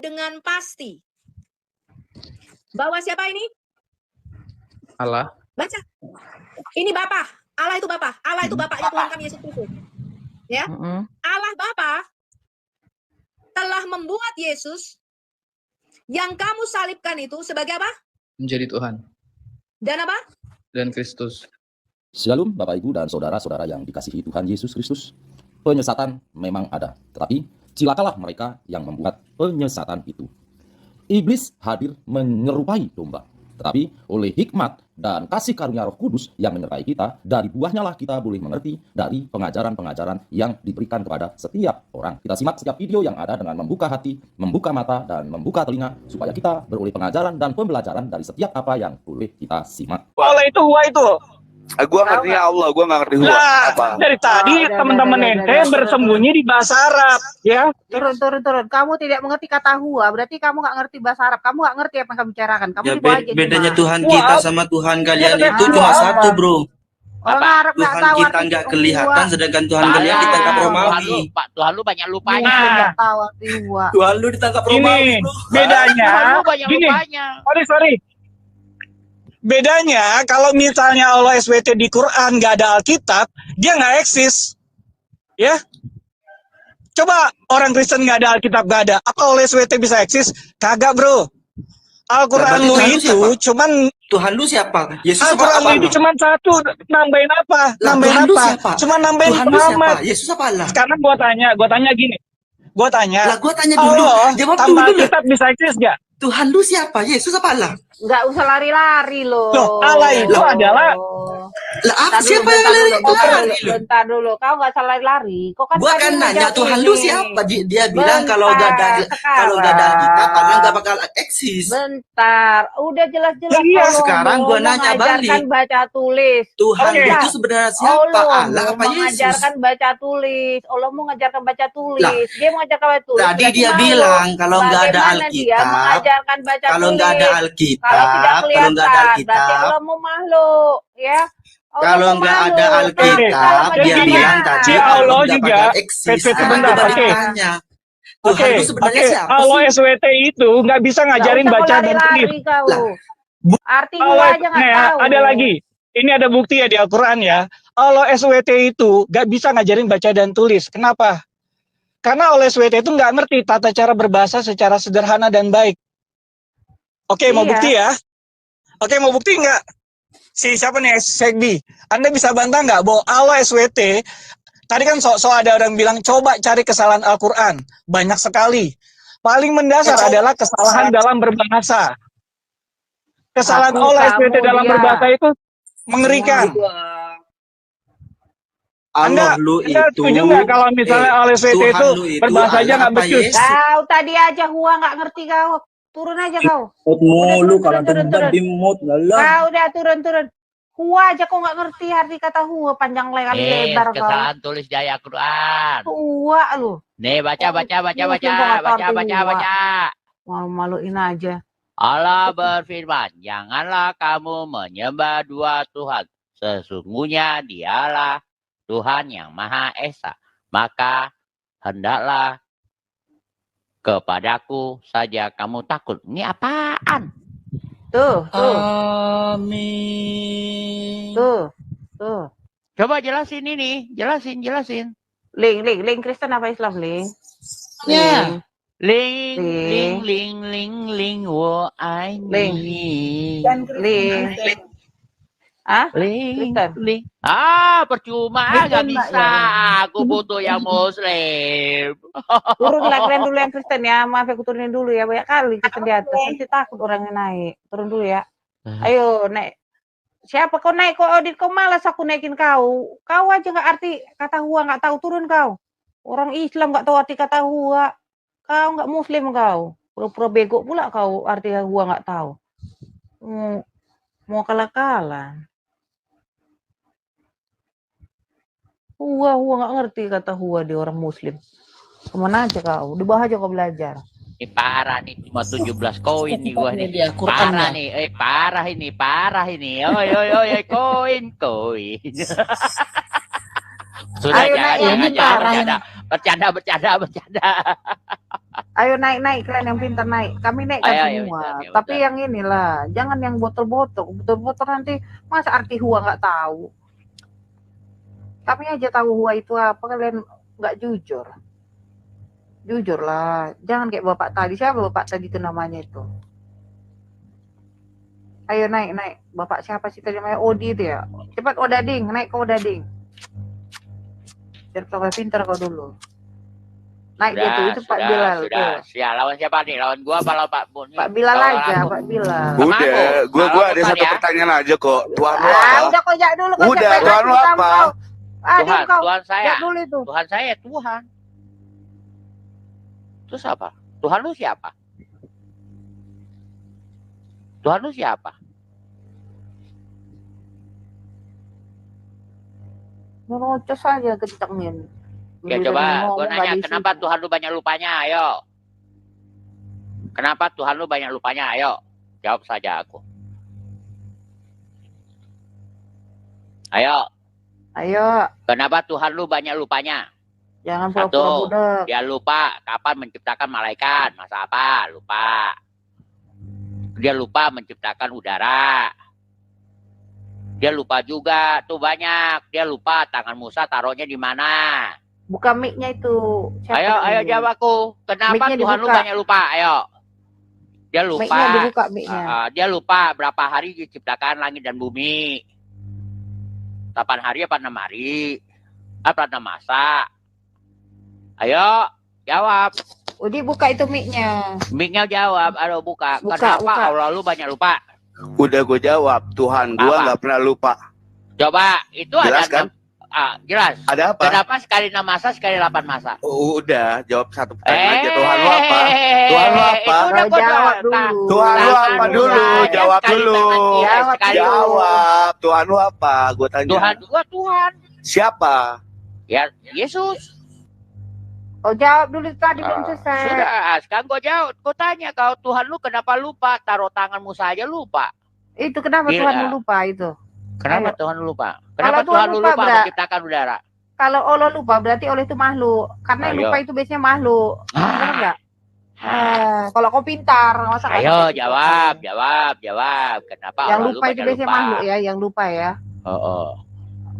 dengan pasti bahwa siapa ini? Allah. Baca. Ini Bapa. Allah itu Bapa. Allah itu Bapaknya Tuhan kami Yesus Kristus. Ya. Allah Bapa telah membuat Yesus yang kamu salibkan itu sebagai apa? Menjadi Tuhan. Dan apa? Dan Kristus. Shalom Bapak Ibu dan Saudara-saudara yang dikasihi Tuhan Yesus Kristus. Penyesatan memang ada, tetapi cilakalah mereka yang membuat penyesatan itu. Iblis hadir menyerupai domba, tetapi oleh hikmat dan kasih karunia Roh Kudus yang menyertai kita, dari buahnya lah kita boleh mengerti dari pengajaran-pengajaran yang diberikan kepada setiap orang. Kita simak setiap video yang ada dengan membuka hati, membuka mata, dan membuka telinga, supaya kita beroleh pengajaran dan pembelajaran dari setiap apa yang boleh kita simak. Allah itu, gua itu. Gua ngerti Allah, gua nggak ngerti gua. Nah, dari tadi teman-teman ente bersembunyi di bahasa Arab, ya. Turun. Kamu tidak mengerti kata huwa, berarti kamu nggak ngerti bahasa Arab. Kamu nggak ngerti apa yang kamu bicarakan. Kamu Ya, aja bedanya cuma. Tuhan kita sama Tuhan kalian itu cuma satu, bro. Orang Arab nggak Tuhan tahu kita arti nggak huwa. kelihatan, sedangkan Tuhan kalian ditangkap Romawi. Tuhan lu banyak lupanya. Nggak tahu arti huwa. Tuhan lu ditangkap Romawi, Ini bro. bedanya. Tuhan lu banyak Gini, lupanya. sorry. Bedanya kalau misalnya Allah SWT di Quran nggak ada Alkitab, dia nggak eksis, ya. Coba orang Kristen nggak ada Alkitab, nggak ada. Apa Allah SWT bisa eksis? Kagak, bro. Al-Quran lu Tuhan lu itu siapa? cuman Tuhan lu siapa? Yesus Al-Quran lu apa? itu cuman satu, nambahin apa? Lah, Nambahin Tuhan lu apa? siapa? Cuma nambahin Tuhan lu siapa? Muhammad. Yesus apa Allah? Sekarang gua tanya gini. Gua tanya. Lah, gua tanya dulu. Allah Jawab tanpa dulu lah. Alkitab bisa eksis nggak? Tuhan lu siapa? Yesus apa Allah? Nggak usah lari-lari loh. Loh, Allah itu adalah. Lah, apa? Bentar Siapa dulu, yang lari? bentar dulu. Kau nggak salah lari. Kau kan Gua tadi kan nanya ngejawab Tuhan lu ini. siapa? Dia bilang kalau nggak ada Sekarang. Alkitab, kalian nggak bakal eksis. Bentar, udah jelas-jelas. Iya, Allah sekarang mau gua nanya mengajarkan balik. baca tulis. Tuhan Oke. itu sebenarnya siapa? Allah Allah mau apa Yesus? mengajarkan baca tulis. Allah mau mengajarkan baca tulis. Lah, dia mengajarkan baca tulis. Tadi Berarti dia mau. bilang kalau nggak ada Bagaimana dia Alkitab, mengajarkan baca kalau tulis? nggak ada Kalau tidak Alkitab, kalau nggak ada kelihatan, berarti Alkitab, Allah mau makhluk, ya. Allah kalau mau nggak ada makhluk. Alkitab, Kalau dia dia gini, bilang bagaimana? tadi si Allah Allah nggak juga, bakal eksis. sebentar, Coba oke. ditanya, Tuhan itu sebenarnya siapa Allah sih? SWT itu nggak bisa ngajarin Nggak usah baca kau dan tulis. lari-lari kau. Lah, Arti Allah gua aja nggak nih, tahu. ada lagi. Ini ada bukti ya di Al-Quran ya. Allah SWT itu nggak bisa ngajarin baca dan tulis. Kenapa? Karena Allah SWT itu nggak ngerti tata cara berbahasa secara sederhana dan baik. Oke, mau Iya. bukti ya? Oke, mau bukti nggak? Si siapa nih, Sekdi? Anda bisa bantah nggak bahwa Allah SWT, tadi kan ada orang bilang, coba cari kesalahan Al-Quran. Banyak sekali. Paling mendasar adalah kesalahan dalam berbahasa. Kesalahan Aku, Allah kamu, SWT dalam dia. berbahasa itu mengerikan. Allah lu Anda itu, setuju nggak kalau misalnya Allah SWT Tuhan itu lu itu berbahasa aja Allah nggak apa becus? Yesus? Kau tadi aja gua nggak ngerti kau. Turun aja kau. Mulu kalau turun. di mood lah. Kau udah turun. Huwa aja kau nggak ngerti arti kata huwa, panjang kali lebar kau. Kesalahan tulis di ayat Quran. Huwa lu. Nih baca. Malu-maluin aja. Allah berfirman, janganlah kamu menyembah dua Tuhan. Sesungguhnya dialah Tuhan yang Maha Esa. Maka hendaklah kepadaku saja kamu takut. Ini apaan? Tuh. Amin. Tuh. Coba jelasin ini. Jelasin. Link Kristen apa Islam, Link? Ya. Ling. Wo Ling. Kristen. Ling. Percuma nggak bisa. Aku butuh yang Muslim. Turun lah kalian dulu yang Kristen ya. Maaf aku turunin dulu ya, banyak kali Kristen di atas. Nanti takut orangnya naik. Turun dulu ya. Ayo naik. Siapa kau naik? Kau audit, kau malas aku naikin kau. Kau aja nggak arti kata huwa, nggak tahu, turun kau. Orang Islam nggak tahu arti kata huwa. Kau nggak Muslim kau. Pura-pura bego pula kau arti huwa nggak tahu. Mau kalah-kalah. Huwa nggak ngerti kata huwa di orang Muslim. Kemana aja kau? Di bawah aja kau belajar. Ini parah nih, cuma 17 koin nih gua nih. Dia Quran Parah nih, parah ini. Oi, koin. Sudah Ayo, jangan naik, bercanda. Ayo naik kalian yang pintar naik. Kami naikkan semua. Tapi yang inilah, jangan yang botol-botol. Botol-botol nanti masa arti hua nggak tahu. Kami aja tahu hua itu apa, kalian nggak jujur. Jujur lah, jangan kayak bapak tadi. Siapa bapak tadi itu namanya itu? Ayo naik. Bapak siapa sih tadi namanya? Odi itu ya. Cepat Odading, naik ke Odading. Biar kau pintar kau dulu. Naik itu Pak Bilal. Sudah. Siap, lawan siapa nih? Lawan gua apa lawan Pak Bun? Pak Bilal aja, Pak Bilal. Udah, gua ada satu pertanyaan aja kok. Tuhan lu apa? Udah kau jak dulu. Udah, Tuhan lu apa? Tuhan saya. Jak dulu itu. Tuhan saya, Tuhan. Terus apa? Tuhan lu siapa? Tuhan lu siapa? Ngerocos aja kencengin. Ya coba, gue nanya, kenapa Tuhan lu banyak lupanya? Ayo. Kenapa Tuhan lu banyak lupanya? Ayo, jawab saja aku. Ayo. Kenapa Tuhan lu banyak lupanya? Jangan Satu, dia lupa kapan menciptakan malaikat. Masa apa? Lupa. Dia lupa menciptakan udara. Dia lupa juga, tuh banyak. Dia lupa tangan Musa taruhnya di mana. Buka mic-nya itu. Ayo jawab aku. Kenapa Tuhan lu banyak lupa? Ayo. Dia lupa. Mic-nya dibuka, mic-nya. Dia lupa berapa hari diciptakan langit dan bumi. 8 hari apa 6 hari? Apa 6 masa? Ayo, jawab. Udi buka itu mic-nya. Mic-nya jawab. Aduh, buka. Kenapa Allah lu banyak lupa? Udah gue jawab. Tuhan gua nggak pernah lupa. Coba, itu jelas ada kan? Jelas. Ada apa? Kenapa sekali 6 masa, sekali 8 masa? Udah, jawab satu pertanyaan aja. Tuhan lu apa? Tuhan lu apa? Jawab dulu. Tuhan lu apa dulu? Jawab dulu. Jawab. Tuhan lu apa? Gue tanya. Tuhan gua Tuhan. Siapa? Ya, Yesus. Oh, jawab dulu tadi belum selesai. Sudah, sekarang gua jawab. Gua tanya kau, Tuhan lu kenapa lupa? Taruh tangan Musa aja lupa. Itu kenapa Tuhan lu lupa itu? Kenapa Tuhan lu lupa? Kenapa Tuhan lu lupa menciptakan udara? Kalau Allah lupa berarti Allah itu makhluk. Karena yang lupa itu biasanya makhluk. Benar enggak? Kalau kau pintar, masa ayo jawab. Kenapa yang lupa itu biasanya makhluk ya, yang lupa ya.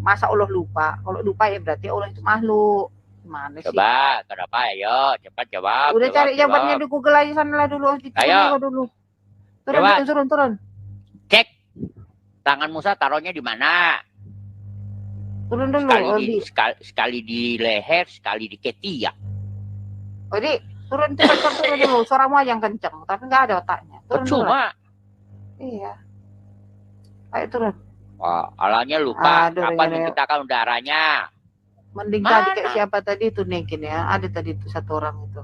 Masa Allah lupa? Kalau lupa ya berarti Allah itu makhluk. Gimana sih? Coba, kenapa? Ayo, cepat jawab. Udah cari jawabannya di Google aja sana lah dulu. Ayo. Dulu. Turun. Cek. Tangan Musa taruhnya di mana? Turun dulu. Sekali di leher, sekali di ketiak. Jadi turun dulu. Suaramu aja yang kenceng, tapi nggak ada otaknya. Turun cuma. Iya. Ayo turun. Wah, Allahnya lupa kapan menciptakan udaranya. Mending tadi kayak siapa tadi itu naikin ya. Ada tadi itu satu orang itu.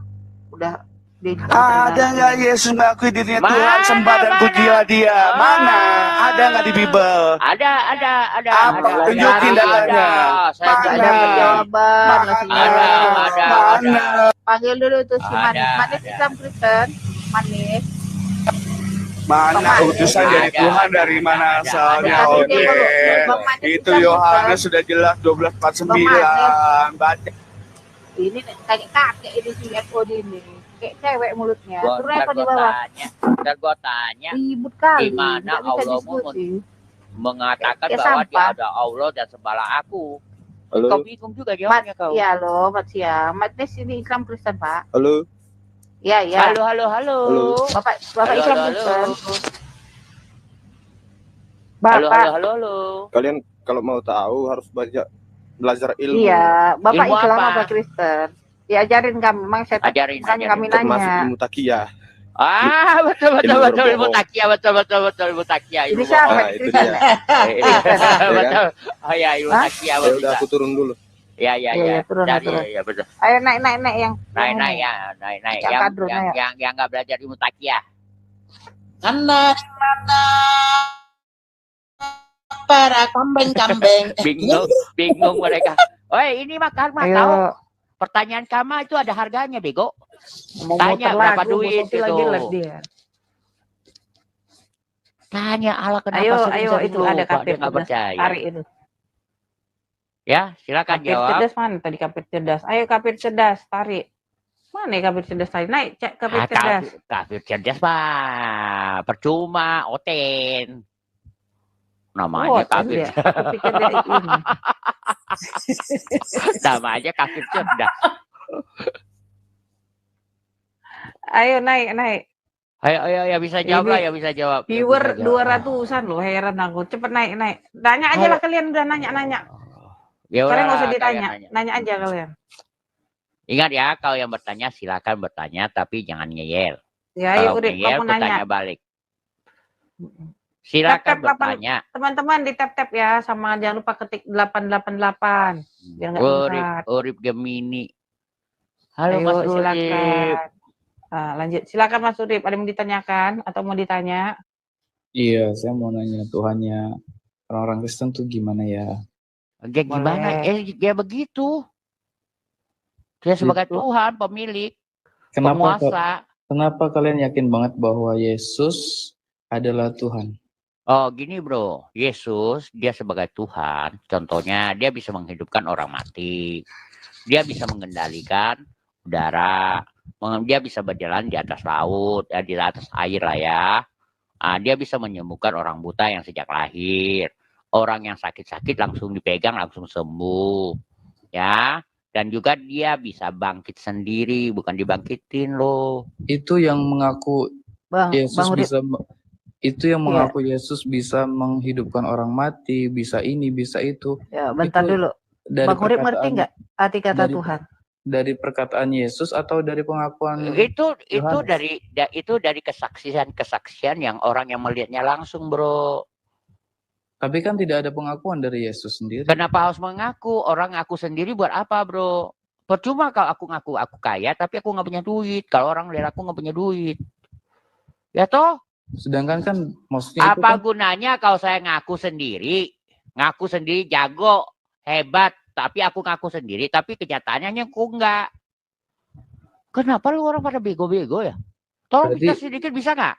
Udah ada nggak Yesus mengakui dirinya Tuhan, sembah dan pujilah dia? Mana? Ada nggak di Bible? Ada. Apa? Tunjukin datanya. Ada jawaban. Mana? Panggil dulu tuh si Manis. Manis Islam Kristen. Manis. Mana utusan dari Tuhan, dari mana asalnya? Oke. Itu Yohanes sudah jelas 12:49. Baca. Ini kayak kakek ini si FOD ini. Kayak cewek mulutnya. Turun apa di bawah? Dan gua tanya. Ribut kali. Gimana Allahmu mengatakan bahwa dia ada Allah dan sembahlah aku? Halo. Kau bingung juga jawabnya kau. Iya loh, Mat siang. Matnes ini Islam Kristen, Pak. Halo. Iya. Halo. Bapak Islam Kristen. Halo. Kalian kalau mau tahu harus belajar ilmu. Iya, Bapak ilmu Islam apa? apa Kristen? Diajarin kami, memang saya ajarin. kami Termasuk nanya. ilmu takiyah. Betul ilmu takiyah, betul ilmu takiyah. Ini siapa? Itu dia. Betul. Oh ya, ilmu takiyah. Ya udah aku turun dulu. Ya. Turun. Ya betul. Ayo naik yang Naik. Yang nggak belajar ilmu takiyah. Karena para kambing-kambing. Bingung mereka. Oi, ini mah Karma tahu. Pertanyaan Kama itu ada harganya, bego. Tanya berapa duit itu. Tanya Allah kenapa ayo itu ada kafir nggak percaya. Tarik itu. Ya, silakan kafir jawab. Cerdas mana tadi kafir cerdas? Ayo kafir cerdas, tarik. Mana ya kafir cerdas tadi? Naik, cek kafir cerdas. Kafir cerdas, Pak. Percuma, Oten. Namanya kafir. Ya. Aku pikir dari ini. Namanya kafir cerdas. Ayo naik. Ayo bisa jawab lah, ya bisa jawab. Viewer 200-an loh, heran aku. Cepet naik. Tanya aja lah kalian, udah nanya. Kalian nggak usah ditanya, nanya aja kalian. Ingat ya, kalau yang bertanya silakan bertanya, tapi jangan ngeyel. Ya, kalau ayo ngeyel, kamu nanya balik. Silakan bertanya. Teman-teman di tap ya, sama jangan lupa ketik 888 biar nggak telat. Urip Gemini. Halo ayo, Mas Urip. Silakan. Nah, lanjut, silakan Mas Urip. Ada yang ditanyakan atau mau ditanya? Iya, saya mau nanya Tuhannya orang-orang Kristen tuh gimana ya? Ya gimana? Ya begitu. Dia sebagai Tuhan, pemilik, penguasa. Kenapa kalian yakin banget bahwa Yesus adalah Tuhan? Oh gini bro, Yesus dia sebagai Tuhan, contohnya dia bisa menghidupkan orang mati, dia bisa mengendalikan udara, dia bisa berjalan di atas laut, di atas air lah ya. Dia bisa menyembuhkan orang buta yang sejak lahir, orang yang sakit-sakit langsung dipegang langsung sembuh, ya. Dan juga dia bisa bangkit sendiri, bukan dibangkitin loh. Itu yang mengaku Yesus bisa. Itu yang mengaku Yesus bisa menghidupkan orang mati, bisa ini, bisa itu. Ya, bentar dulu. Bang Urip ngerti nggak arti kata Tuhan? Dari perkataan Yesus atau dari pengakuan? Itu dari kesaksian yang orang yang melihatnya langsung, bro. Tapi kan tidak ada pengakuan dari Yesus sendiri. Kenapa harus mengaku? Orang ngaku sendiri buat apa, bro? Percuma kalau aku ngaku aku kaya, tapi aku nggak punya duit. Kalau orang lihat aku nggak punya duit, ya toh? Sedangkan kan maksudnya apa gunanya kalau saya ngaku sendiri jago, hebat, tapi aku ngaku sendiri, tapi kenyataannya aku enggak. Kenapa lu orang pada bego-bego ya? Tolong kita sedikit bisa nggak?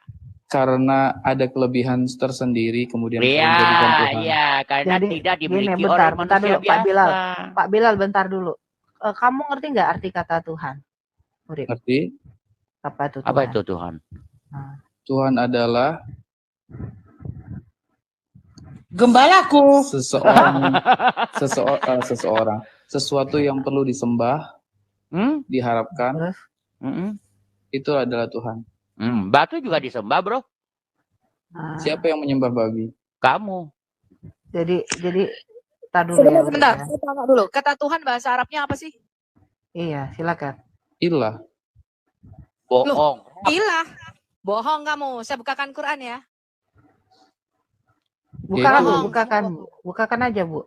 Karena ada kelebihan tersendiri kemudian menjadikan Tuhan. Iya, karena jadi, tidak dimiliki bentar, oleh manusia dulu, biasa. Pak Bilal, bentar dulu. Kamu ngerti nggak arti kata Tuhan? Urip. Ngerti. Apa itu Tuhan? Apa itu Tuhan? Tuhan adalah gembalaku. Seseorang, sesuatu yang perlu disembah, diharapkan, itu adalah Tuhan. Batu juga disembah, bro. Siapa yang menyembah babi? Kamu. Jadi dulu ya. Bentar, saya tanya dulu. Kata Tuhan bahasa Arabnya apa sih? Iya, silakan. Ilah. Bohong. Ilah. Bohong kamu. Saya bukakan Quran ya. Bukakan aja, Bu.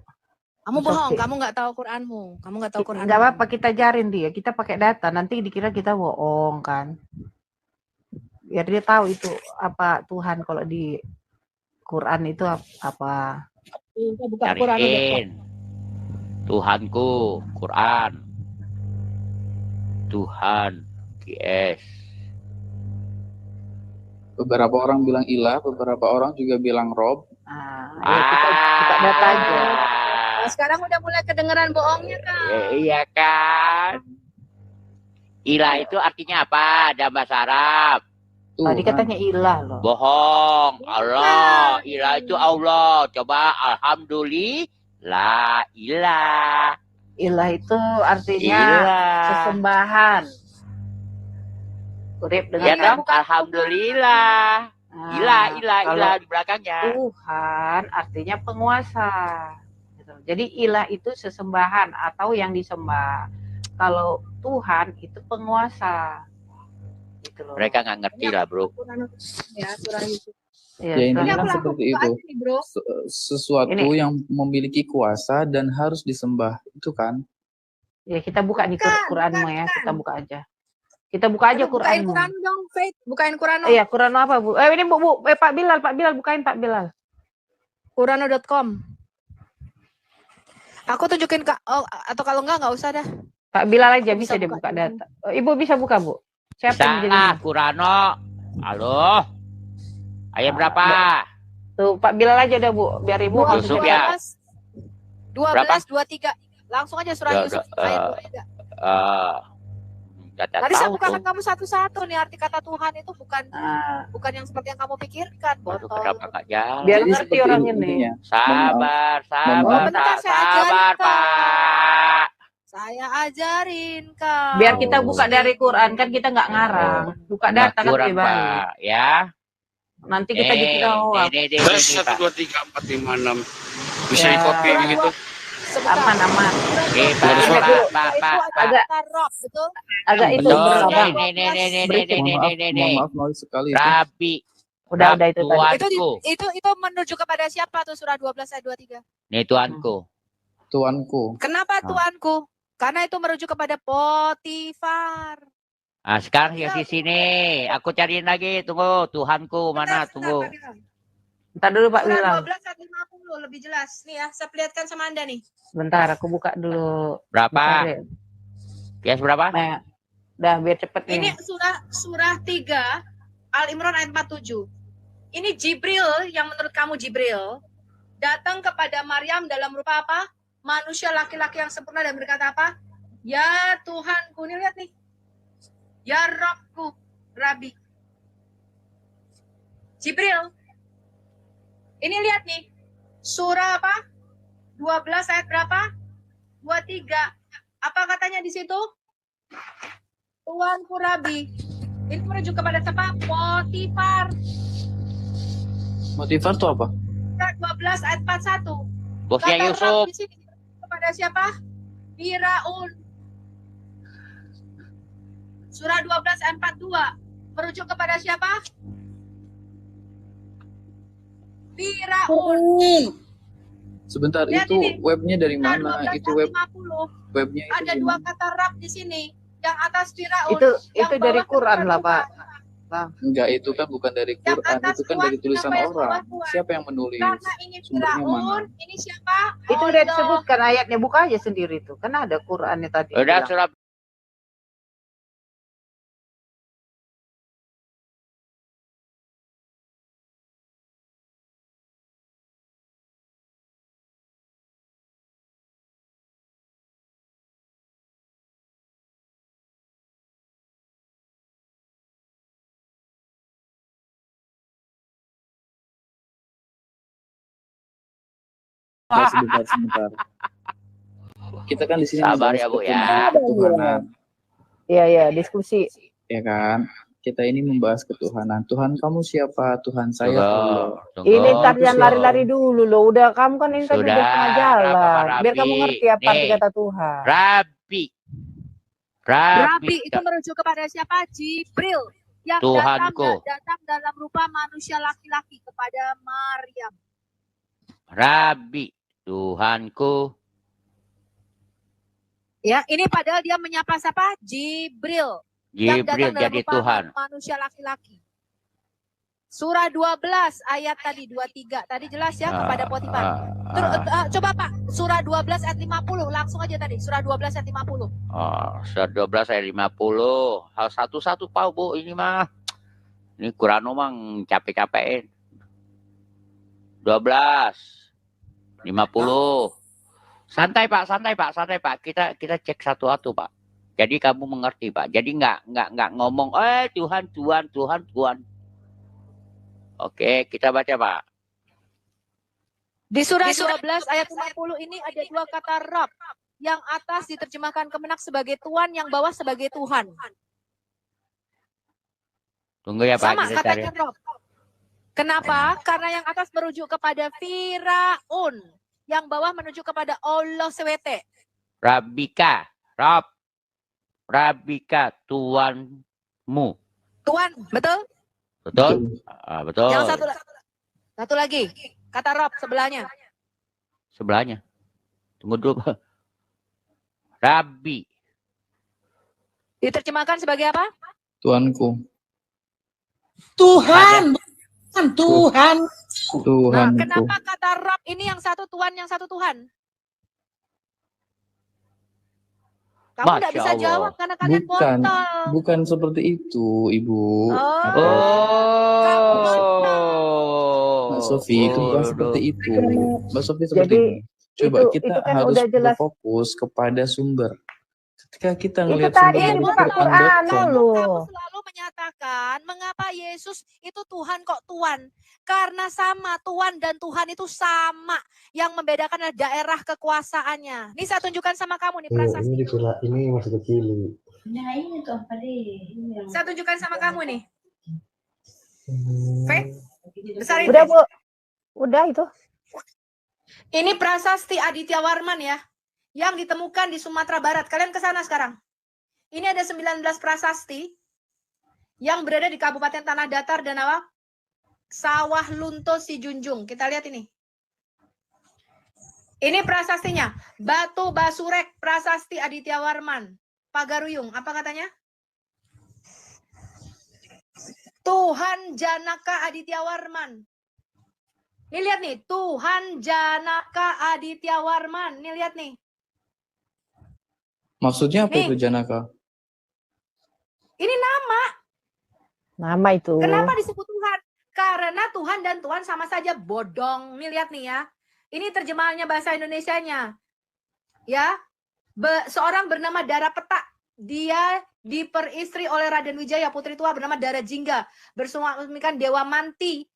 Kamu bohong, kamu nggak tahu Quranmu. Nggak apa-apa, kita ajarin dia. Kita pakai data, nanti dikira kita bohong kan. Biar dia tahu itu apa Tuhan kalau di Quran itu apa. Buka Quran. Tuhanku, Quran. Tuhan, GS. Beberapa orang bilang ilah, beberapa orang juga bilang Rob. Kita buka data aja. Nah, sekarang udah mulai kedengeran bohongnya kan? Iya kan. Ilah itu artinya apa? Dalam bahasa Arab. Tadi katanya ilah loh. Bohong. Allah. Ilah itu Allah. Coba alhamdulillah. Ilah. Ilah itu artinya sesembahan. Urip dengan ya dong, alhamdulillah. Ilah di belakangnya. Tuhan artinya penguasa. Jadi ilah itu sesembahan atau yang disembah. Kalau Tuhan itu penguasa. Gitu loh. Mereka nggak ngerti lah, bro. Ya ini kan seperti itu. Sesuatu yang memiliki kuasa dan harus disembah. Itu kan. Ya kita buka nih Quranmu ya. Kita buka aja. Kita buka aja Quran. Bukain Quran dong, Faith. Bukain Quran. Iya, Quran apa, Bu? Ini Bu. Pak Bilal, bukain Pak Bilal. Qurano.com. Aku tunjukin atau kalau enggak usah dah. Pak Bilal aja bisa dia buka data. Ibu bisa buka, Bu. Siapa yang jadi? Qurano. Halo. Ayat berapa? Tuh, Pak Bilal aja dah, Bu. Biar Ibu Yusuf ya. 12, 23. Langsung aja surah Yusuf ayat 23. Tadi saya bukakan kamu satu-satu nih, arti kata Tuhan itu bukan yang seperti yang kamu pikirkan, botol. Kenapa nggak jalan? Biar ngerti orang ini. Sabar, Bentar, saya sabar, ajarin, Pak. Saya ajarin, Kak. Biar kita buka dari Quran, kan kita nggak ngarang. Buka data kan lebih baik. Pak, ya. Nanti kita dikira orang. Ini, 1, 2, 3, 4, 5, 6. Bisa di copy gitu. Aman. Pak. Agak itu berapa? Maaf sekali. Rabi. Udah itu tadi. Itu menuju kepada siapa tuh surah 12 ayat 23? Nih tuanku. Kenapa tuanku? Karena itu merujuk kepada Potifar. Nah, sekarang yang di sini aku cariin lagi, tunggu Tuhanku mana, tunggu. Bentar dulu Pak Surah Wilam. 12 ayat 50 lebih jelas nih ya, saya perlihatkan sama Anda nih. Bentar aku buka dulu. Berapa? Ya berapa? Nah, udah biar cepet nih. Ini surah 3 Al Imran ayat 47. Ini Jibril, yang menurut kamu Jibril datang kepada Maryam dalam rupa apa? Manusia laki-laki yang sempurna dan berkata apa? Ya Tuhanku, nih lihat nih. Ya Rabbku, Rabi. Jibril. Ini lihat nih. Surah apa? 12 ayat berapa? 23. Apa katanya di situ? Tuanku Rabi. Ini merujuk kepada siapa? Potifar. Potifar itu apa? Surah 12 ayat 41. Bosnya Kata Yusuf. Rab di sini kepada siapa? Firaun. Surah 12 ayat 42 merujuk kepada siapa? Firaun. Sebentar, Lihat itu ini. webnya dari Surah mana? 12 Itu ayat 50. webnya itu Ada dari dua mana? kata Rab di sini. Yang atas Firaun. Itu dari Quran lah Pak. Enggak, itu kan bukan dari Yang Quran, atas itu kan Tuhan, dari tulisan siapa yang orang. Tuhan? Siapa yang menulis? Karena ini Sumbernya Firaun, mana? ini siapa? Itu udah disebutkan ayatnya, buka aja sendiri tuh. Kan ada Qurannya tadi. Udah bilang. surah. Sebentar. Kita kan di sini Sabar membahas ya, Bu, ya. ketuhanan, Iya, diskusi. ya kan? Kita ini membahas ketuhanan. Tuhan kamu siapa? Tuhan saya Allah. Ini ntar jangan lari-lari dulu loh. Udah kamu kan ini tadi Sudah, udah tengah jalan. Rabi. Biar kamu ngerti apa arti Nih. kata Tuhan. Rabi itu merujuk kepada siapa? Jibril yang Tuhanku. datang dalam rupa manusia laki-laki kepada Maryam. Rabi, Tuhanku. Ya, ini padahal dia menyapa siapa? Jibril. Yang datang Jibril dalam jadi rupa Tuhan. manusia laki-laki. Surah 12 ayat tadi 23. Tadi jelas ya kepada Potifar. Coba Pak, surah 12 ayat 50. Langsung aja tadi, surah 12 ayat 50. Surah 12 ayat 50. Hal satu-satu Pak, Bu, ini mah. Ini Quran memang capek-capekin. 12 50. Santai Pak. Kita cek satu-satu Pak. Jadi kamu mengerti Pak. Jadi nggak ngomong Tuhan. Oke, kita baca Pak. Di surah 12 ayat 50 ini ada dua kata Rabb. Yang atas diterjemahkan Kemenak sebagai Tuhan, yang bawah sebagai Tuhan. Tunggu ya Pak. Sama Kita cari. katanya Rabb. Kenapa? Karena yang atas merujuk kepada Firaun. Yang bawah menuju kepada Allah SWT. Rabbika, Tuanmu. Tuhan, betul? Betul? Betul. Yang satu lagi. Kata Rabb sebelahnya. Sebelahnya. Tunggu dulu Pak. Rabbi. Diterjemahkan sebagai apa? Tuanku. Tuhan. Tuhan. Nah, kenapa kata Rabb ini yang satu Tuhan, yang satu Tuhan? Kamu tidak bisa jawab karena kalian botol. Bukan seperti itu, Ibu. Mbak Sofi, itu bukan seperti itu. Mbak Sofi seperti ini. Coba kita harus berfokus kepada sumber. Ketika kita Itu ngelihat tadi sumber yang dari buka Quran Quran doang. lo. Kamu selalu menyatakan mengapa Yesus itu Tuhan kok Tuhan? Karena sama, Tuhan dan Tuhan itu sama. Yang membedakan adalah daerah kekuasaannya. Ini saya tunjukkan sama kamu nih prasasti. Ini masih kecil. Nah ini tuh apa deh? Saya tunjukkan sama kamu nih. Besarin. Udah Bu, udah itu. Ini prasasti Aditya Warman ya. Yang ditemukan di Sumatera Barat. Kalian ke sana sekarang. Ini ada 19 prasasti yang berada di Kabupaten Tanah Datar dan apa? Sawah Lunto Sijunjung. Kita lihat ini. Ini prasastinya. Batu Basurek, prasasti Aditya Warman. Pagaruyung, apa katanya? Tuhan Janaka Aditya Warman. Nih lihat nih, Tuhan Janaka Aditya Warman. Nih lihat nih. Maksudnya apa Nih. itu Janaka? Ini nama. Nama itu. Kenapa disebut Tuhan? Karena Tuhan dan Tuhan sama saja bodong. Nih lihat nih ya. Ini terjemahannya bahasa Indonesianya. Ya. Seorang bernama Dara Petak. Dia diperistri oleh Raden Wijaya, putri tua bernama Dara Jingga. Bersuamikan Dewa Manti.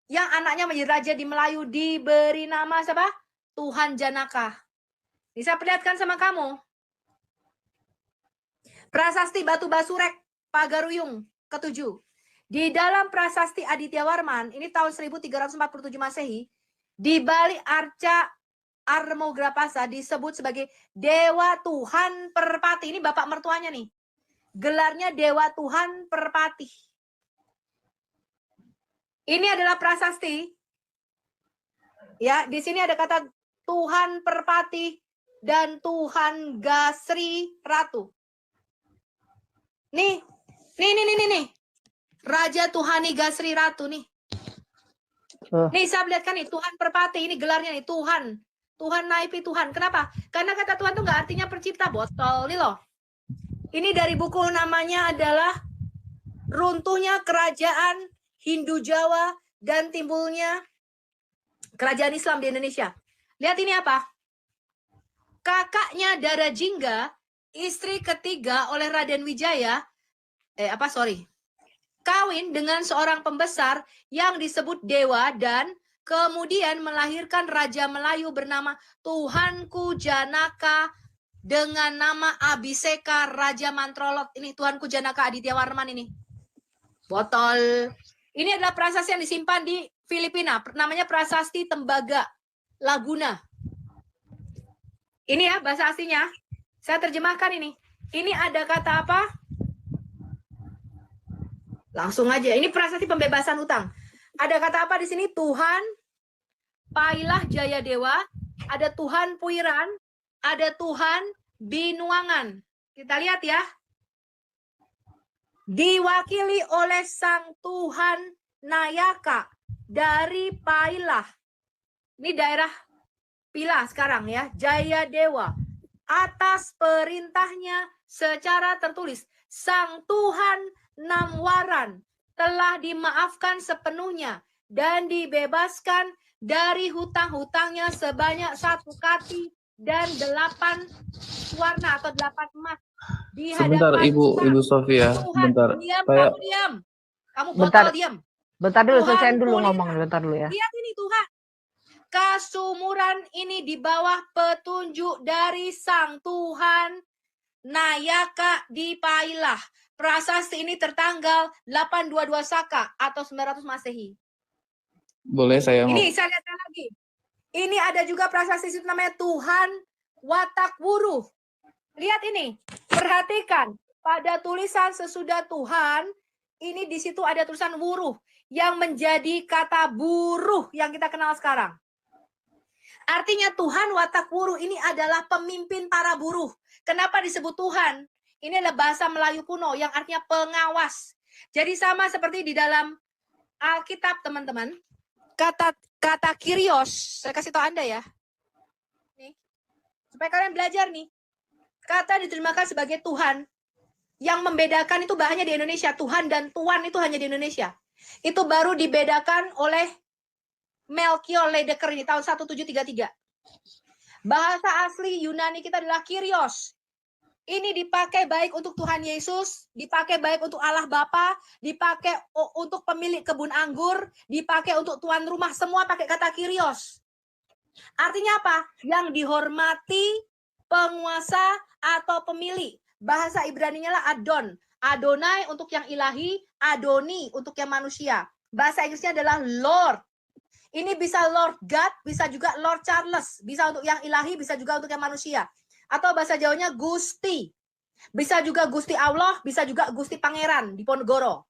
Yang anaknya menjadi raja di Melayu, diberi nama siapa? Tuhan Janaka. Bisa perlihatkan sama kamu. Prasasti Batu Basurek, Pagaruyung, ke-7. Di dalam prasasti Aditya Warman, ini tahun 1347 Masehi, di balik arca Armograpasa disebut sebagai Dewa Tuhan Perpati. Ini bapak mertuanya nih. Gelarnya Dewa Tuhan Perpati. Ini adalah prasasti. Ya, di sini ada kata Tuhan Perpati dan Tuhan Gasri Ratu. Nih. Raja Tuhani Gasri Ratu nih. Nih saya lihatkan nih, Tuhan Perpati, ini gelarnya nih, Tuhan. Tuhan Naipi Tuhan. Kenapa? Karena kata Tuhan itu nggak artinya pencipta, botol nih loh. Ini dari buku namanya adalah Runtuhnya Kerajaan Hindu Jawa dan Timbulnya Kerajaan Islam di Indonesia. Lihat ini apa? Kakaknya Dara Jingga, istri ketiga oleh Raden Wijaya, kawin dengan seorang pembesar yang disebut Dewa dan kemudian melahirkan Raja Melayu bernama Tuhanku Janaka dengan nama Abhiseka Raja Mantrolot. Ini Tuhanku Janaka Aditya Warman ini. Botol. Ini adalah prasasti yang disimpan di Filipina. Namanya Prasasti Tembaga Laguna. Ini ya bahasa aslinya. Saya terjemahkan ini. Ini ada kata apa? Langsung aja. Ini prasasti pembebasan hutang. Ada kata apa di sini? Tuhan Pailah Jayadewa, ada Tuhan Puiran, ada Tuhan Binuangan. Kita lihat ya. Diwakili oleh Sang Tuhan Nayaka dari Pailah. Ini daerah Pilah sekarang ya, Jayadewa. Atas perintahnya secara tertulis, Sang Tuhan Namwaran telah dimaafkan sepenuhnya dan dibebaskan dari hutang-hutangnya sebanyak 1 kati dan 8 warna atau 8 emas. Di Sebentar Ibu Sofia, sebentar. Kamu diam. Kamu botol diam. Bentar dulu, selesai dulu ngomong, bentar dulu ya. Lihat ini Tuhan. Kasumuran ini di bawah petunjuk dari Sang Tuhan Nayaka di Pailah. Prasasti ini tertanggal 822 Saka atau 900 Masehi. Boleh saya Ini saya lihatkan lagi. Ini ada juga prasasti itu namanya Tuhan Watak Wuruh. Lihat ini. Perhatikan. Pada tulisan sesudah Tuhan, ini di situ ada tulisan wuruh yang menjadi kata buruh yang kita kenal sekarang. Artinya Tuhan Watak Wuruh ini adalah pemimpin para buruh. Kenapa disebut Tuhan? Ini adalah bahasa Melayu kuno yang artinya pengawas. Jadi sama seperti di dalam Alkitab, teman-teman. Kata Kyrios, saya kasih tahu Anda ya. Nih. Supaya kalian belajar nih. Kata diterjemahkan sebagai Tuhan. Yang membedakan itu bahanya di Indonesia. Tuhan dan Tuan itu hanya di Indonesia. Itu baru dibedakan oleh Melchior Ledecker ini tahun 1733. Bahasa asli Yunani kita adalah Kyrios. Ini dipakai baik untuk Tuhan Yesus, dipakai baik untuk Allah Bapa, dipakai untuk pemilik kebun anggur, dipakai untuk tuan rumah, semua pakai kata Kyrios. Artinya apa? Yang dihormati, penguasa atau pemilik. Bahasa Ibraninya lah Adon. Adonai untuk yang ilahi, Adoni untuk yang manusia. Bahasa Inggrisnya adalah Lord. Ini bisa Lord God, bisa juga Lord Charles, bisa untuk yang ilahi, bisa juga untuk yang manusia. Atau bahasa Jawanya Gusti. Bisa juga Gusti Allah, bisa juga Gusti Pangeran di Ponegoro.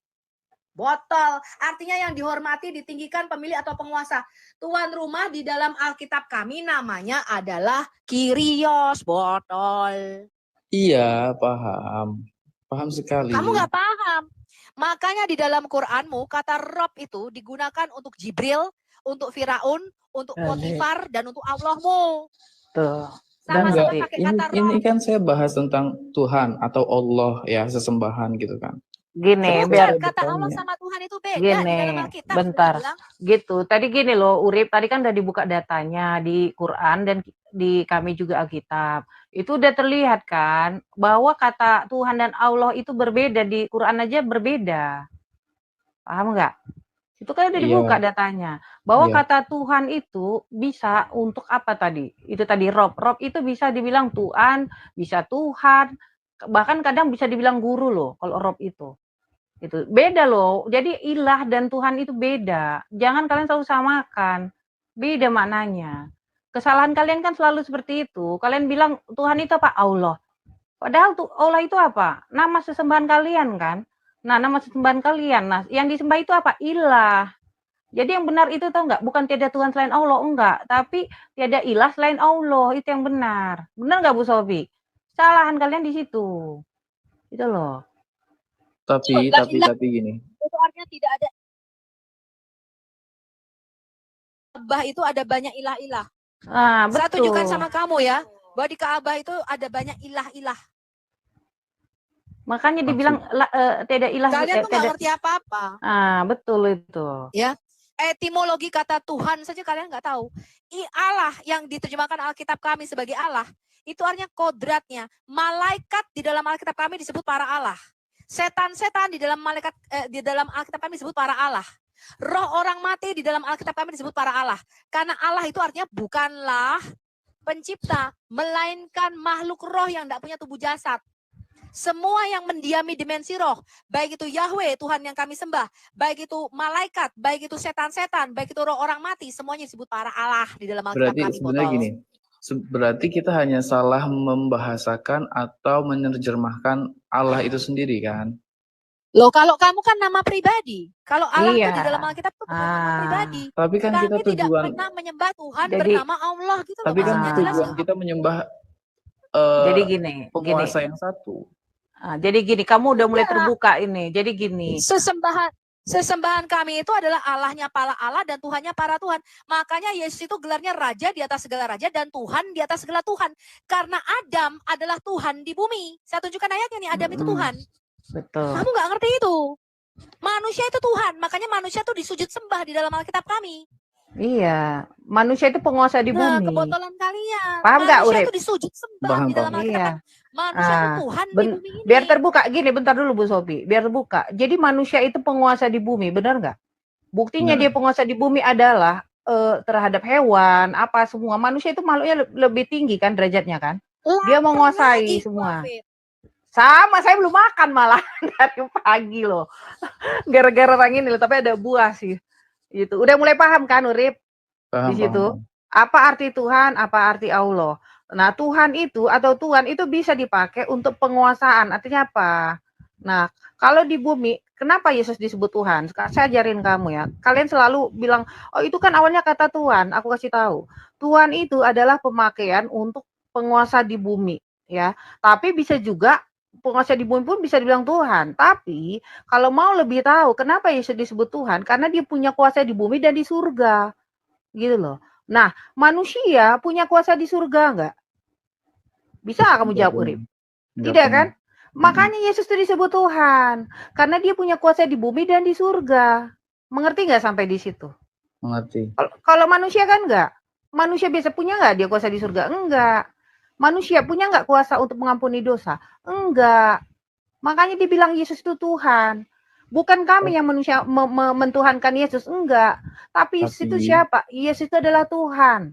Botol, artinya yang dihormati, ditinggikan, pemilik atau penguasa. Tuan rumah di dalam Alkitab kami namanya adalah Kyrios, botol. Iya, paham. Paham sekali. Kamu nggak paham. Makanya di dalam Quranmu, kata Rob itu digunakan untuk Jibril, untuk Firaun, untuk Potifar, dan untuk Allahmu. Tuh. Sama-sama pakai kata Rob. Ini kan saya bahas tentang Tuhan atau Allah ya, sesembahan gitu kan. Gini, biar kata Allah sama Tuhan itu beda gini, di dalam Alkitab. bentar, gitu. Tadi gini loh, Urip, tadi kan udah dibuka datanya di Quran dan di kami juga Alkitab. Itu udah terlihat kan bahwa kata Tuhan dan Allah itu berbeda, di Quran aja berbeda. Paham nggak? Itu kan udah dibuka datanya. Bahwa kata Tuhan itu bisa untuk apa tadi? Itu tadi Rob. Rob itu bisa dibilang Tuhan, bisa Tuhan, bahkan kadang bisa dibilang guru loh kalau Rob itu. Itu beda loh. Jadi ilah dan Tuhan itu beda. Jangan kalian selalu samakan. Beda maknanya. Kesalahan kalian kan selalu seperti itu. Kalian bilang Tuhan itu apa? Allah. Padahal Allah itu apa? Nama sesembahan kalian kan? Nah, nama sesembahan kalian. Nah, yang disembah itu apa? Ilah. Jadi yang benar itu tau nggak? Bukan tiada Tuhan selain Allah, enggak. Tapi tiada ilah selain Allah. Itu yang benar. Benar nggak Bu Sofi? Kesalahan kalian di situ. Itu loh. Tapi gini. Itu artinya tidak ada. Ka'bah itu ada banyak ilah-ilah. Betul. Saya tunjukkan sama kamu ya, bahwa di Ka'bah itu ada banyak ilah-ilah. Makanya dibilang tidak ilah. Kalian tuh nggak ngerti apa-apa. Betul itu. Ya, etimologi kata Tuhan saja kalian nggak tahu. Allah yang diterjemahkan Alkitab kami sebagai Allah, itu artinya kodratnya. Malaikat di dalam Alkitab kami disebut para Allah. Setan-setan di dalam di dalam Alkitab kami disebut para Allah. Roh orang mati di dalam Alkitab kami disebut para Allah. Karena Allah itu artinya bukanlah pencipta, melainkan makhluk roh yang tidak punya tubuh jasad. Semua yang mendiami dimensi roh, baik itu Yahweh, Tuhan yang kami sembah, baik itu malaikat, baik itu setan-setan, baik itu roh orang mati, semuanya disebut para Allah di dalam Alkitab kami. Berarti sebenarnya gini, berarti kita hanya salah membahasakan atau menerjemahkan Allah itu sendiri kan? Loh, kalau kamu kan nama pribadi. Kalau Allah itu di dalam Alkitab itu bukan nama pribadi. Tapi kan kami kita tidak pernah menyembah Tuhan bernama Allah gitu loh. Tapi kan tujuan kita menyembah jadi gini, penguasa yang satu. Jadi gini, kamu udah mulai terbuka ini. Jadi gini. Sesembahan kami itu adalah Allahnya para Allah dan Tuhannya para Tuhan. Makanya Yesus itu gelarnya Raja di atas segala Raja dan Tuhan di atas segala Tuhan. Karena Adam adalah Tuhan di bumi. Saya tunjukkan ayatnya nih, Adam itu Tuhan. Betul. Kamu nggak ngerti itu. Manusia itu Tuhan. Makanya manusia itu disujud sembah di dalam Alkitab kami. Iya, manusia itu penguasa di bumi. Kebotolan kalian. Paham nggak, Urip? Manusia itu disujud sembah di dalam Alkitab. Manusia itu Tuhan di bumi ini. Biar terbuka, gini bentar dulu Bu Sofi, biar terbuka. Jadi manusia itu penguasa di bumi, benar nggak? Buktinya dia penguasa di bumi adalah terhadap hewan, apa semua. Manusia itu makhluknya lebih tinggi kan derajatnya kan? Dia menguasai semua. Sama, saya belum makan malah dari pagi loh. Gara-gara orang ini loh, tapi ada buah sih. Gitu. Udah mulai paham kan, Urip? Di situ. Apa arti Tuhan, apa arti Allah? Nah, Tuhan itu atau Tuhan itu bisa dipakai untuk penguasaan. Artinya apa? Nah, kalau di bumi, kenapa Yesus disebut Tuhan? Saya ajarin kamu ya. Kalian selalu bilang, oh itu kan awalnya kata Tuhan. Aku kasih tahu. Tuhan itu adalah pemakaian untuk penguasa di bumi, ya. Tapi bisa juga penguasa di bumi pun bisa dibilang Tuhan. Tapi kalau mau lebih tahu kenapa Yesus disebut Tuhan, karena dia punya kuasa di bumi dan di surga, gitu loh. Nah, manusia punya kuasa di surga enggak? Bisa kamu jawab, Urip? Tidak kan? Makanya Yesus itu disebut Tuhan, karena dia punya kuasa di bumi dan di surga. Mengerti nggak sampai di situ? Mengerti. Kalau manusia kan enggak. Manusia biasa punya nggak dia kuasa di surga? Enggak. Manusia punya nggak kuasa untuk mengampuni dosa? Enggak. Makanya dibilang Yesus itu Tuhan. Bukan kami yang manusia mentuhankan Yesus, enggak. Tapi Yesus itu siapa? Yesus itu adalah Tuhan.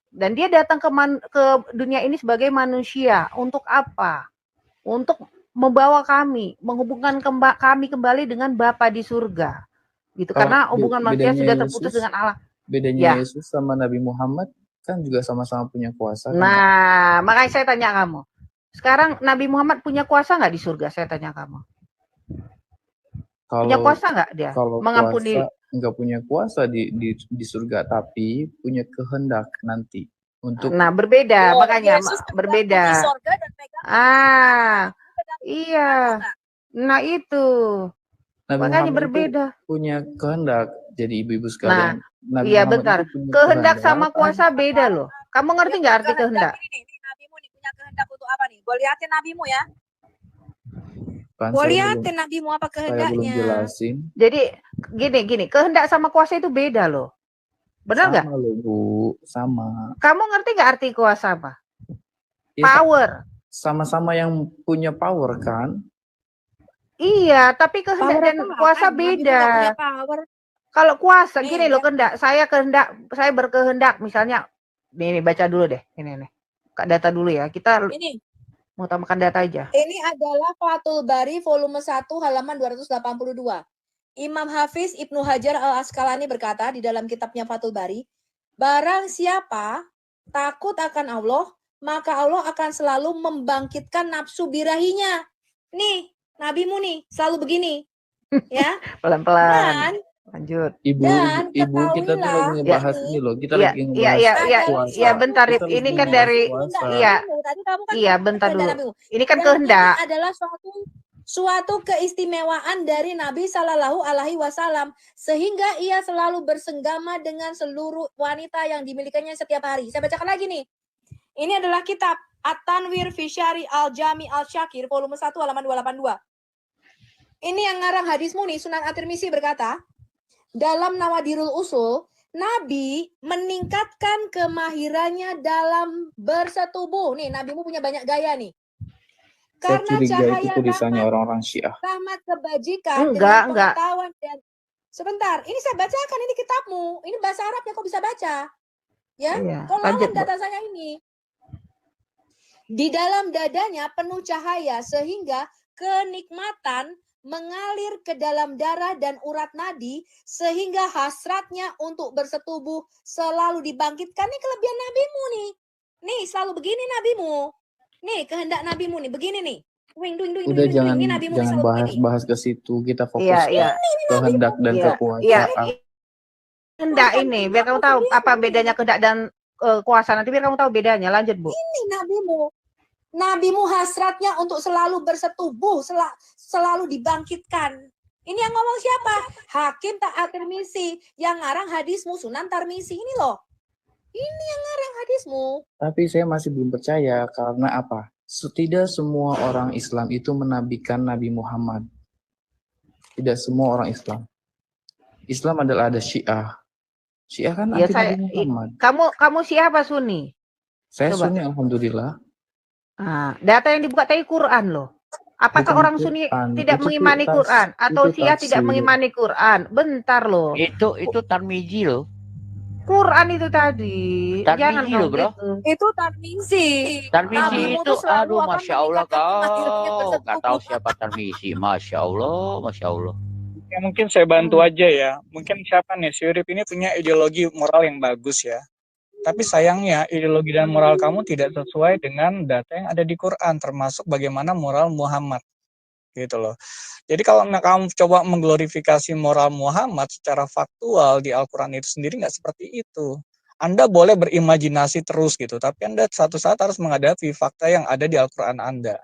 Dan dia datang ke dunia ini sebagai manusia. Untuk apa? Untuk membawa kami, menghubungkan kami kembali dengan Bapa di surga. Gitu. Karena hubungan manusia sudah terputus dengan Allah. Bedanya Yesus sama Nabi Muhammad kan juga sama-sama punya kuasa. Nah, makanya saya tanya kamu. Sekarang Nabi Muhammad punya kuasa nggak di surga? Saya tanya kamu. Punya kuasa nggak dia? Kalau mengampuni? Nggak punya kuasa di surga, tapi punya kehendak nanti untuk. Nah, berbeda, makanya berbeda. Iya. Nah itu. Nabi makanya Muhammad berbeda. Punya kehendak. Jadi ibu-ibu sekalian. Nah, iya bentar. Kehendak sama kuasa beda loh. Kamu ngerti nggak arti kehendak? Nabimu nih punya kehendak untuk apa nih? Gue liatin nabimu ya. Gue liatin nabimu apa kehendaknya. Jadi gini, kehendak sama kuasa itu beda loh. Benar nggak? Sama loh Bu, sama. Kamu ngerti nggak arti kuasa apa? Ya, power. Sama-sama yang punya power kan? Iya, tapi kehendak dan kuasa beda. Kalau kuasa gini loh, kehendak saya berkehendak misalnya ini baca dulu deh, ini nih. Kak data dulu ya. Kita ini mau tambahkan data aja. Ini adalah Fathul Bari volume 1 halaman 282. Imam Hafiz Ibnu Hajar Al-Asqalani berkata di dalam kitabnya Fathul Bari, barang siapa takut akan Allah, maka Allah akan selalu membangkitkan nafsu birahinya. Nih, nabimu nih selalu begini. Ya. Pelan-pelan. Lanjut. Ibu kita tuh lagi ngebahas ini loh. Kita lagi ngebahas Iya, bentar. Ini kan dari bentar dulu. Ini kan kehendak. Ini adalah suatu keistimewaan dari Nabi Shallallahu Alaihi Wasallam sehingga ia selalu bersenggama dengan seluruh wanita yang dimilikinya setiap hari. Saya bacakan lagi nih. Ini adalah kitab At-Tanwir fi Syari Al-Jami Al-Syakir volume 1 halaman 282. Ini yang ngarang hadismu nih, Sunan At-Tirmizi berkata, dalam Nawadirul Usul, Nabi meningkatkan kemahirannya dalam bersetubuh. Nih, nabimu punya banyak gaya nih. Karena cahaya tulisannya orang-orang Syiah. Rahmat kebajikan dengan pengetahuan dan sebentar, ini saya bacakan, ini kitabmu. Ini bahasa Arabnya kok bisa baca? Ya, tolong data saya ini. Di dalam dadanya penuh cahaya sehingga kenikmatan mengalir ke dalam darah dan urat nadi sehingga hasratnya untuk bersetubuh selalu dibangkitkan. Ini kelebihan nabimu nih. Nih selalu begini nabimu. Nih kehendak nabimu nih begini nih. Udah jangan bahas ke situ, kita fokus kehendak dan kekuasaan. Kehendak ini biar kamu tahu apa bedanya kehendak dan kuasa, nanti biar kamu tahu bedanya. Lanjut Bu. Ini nabimu hasratnya untuk selalu bersetubuh, selalu dibangkitkan. Ini yang ngomong siapa? Hakim At-Tirmizi, yang ngarang hadismu Sunan Tirmizi ini loh. Ini yang ngarang hadismu. Tapi saya masih belum percaya karena apa? Tidak semua orang Islam itu menabikan Nabi Muhammad. Tidak semua orang Islam. Islam adalah ada Syiah. Syiah kan anti Nabi Muhammad. Kamu Syiah apa Sunni? Saya Sunni, alhamdulillah. Nah, data yang dibuka tadi Quran loh. Apakah orang Sunni tidak mengimani Quran atau Syiah tidak mengimani Quran? Bentar loh. Itu Tirmizi loh. Quran itu tadi. Jangan loh, Bro. Itu Tirmizi. Tirmizi itu aduh Masya Allah kau. Enggak tahu siapa Tirmizi. Masya Allah. Ya mungkin saya bantu aja ya. Mungkin siapa nih si Urip ini punya ideologi moral yang bagus ya. Tapi sayangnya ideologi dan moral kamu tidak sesuai dengan data yang ada di Quran, termasuk bagaimana moral Muhammad, gitu loh. Jadi kalau kamu coba mengglorifikasi moral Muhammad secara faktual di Al-Quran itu sendiri nggak seperti itu. Anda boleh berimajinasi terus gitu, tapi Anda satu saat harus menghadapi fakta yang ada di Al-Quran Anda.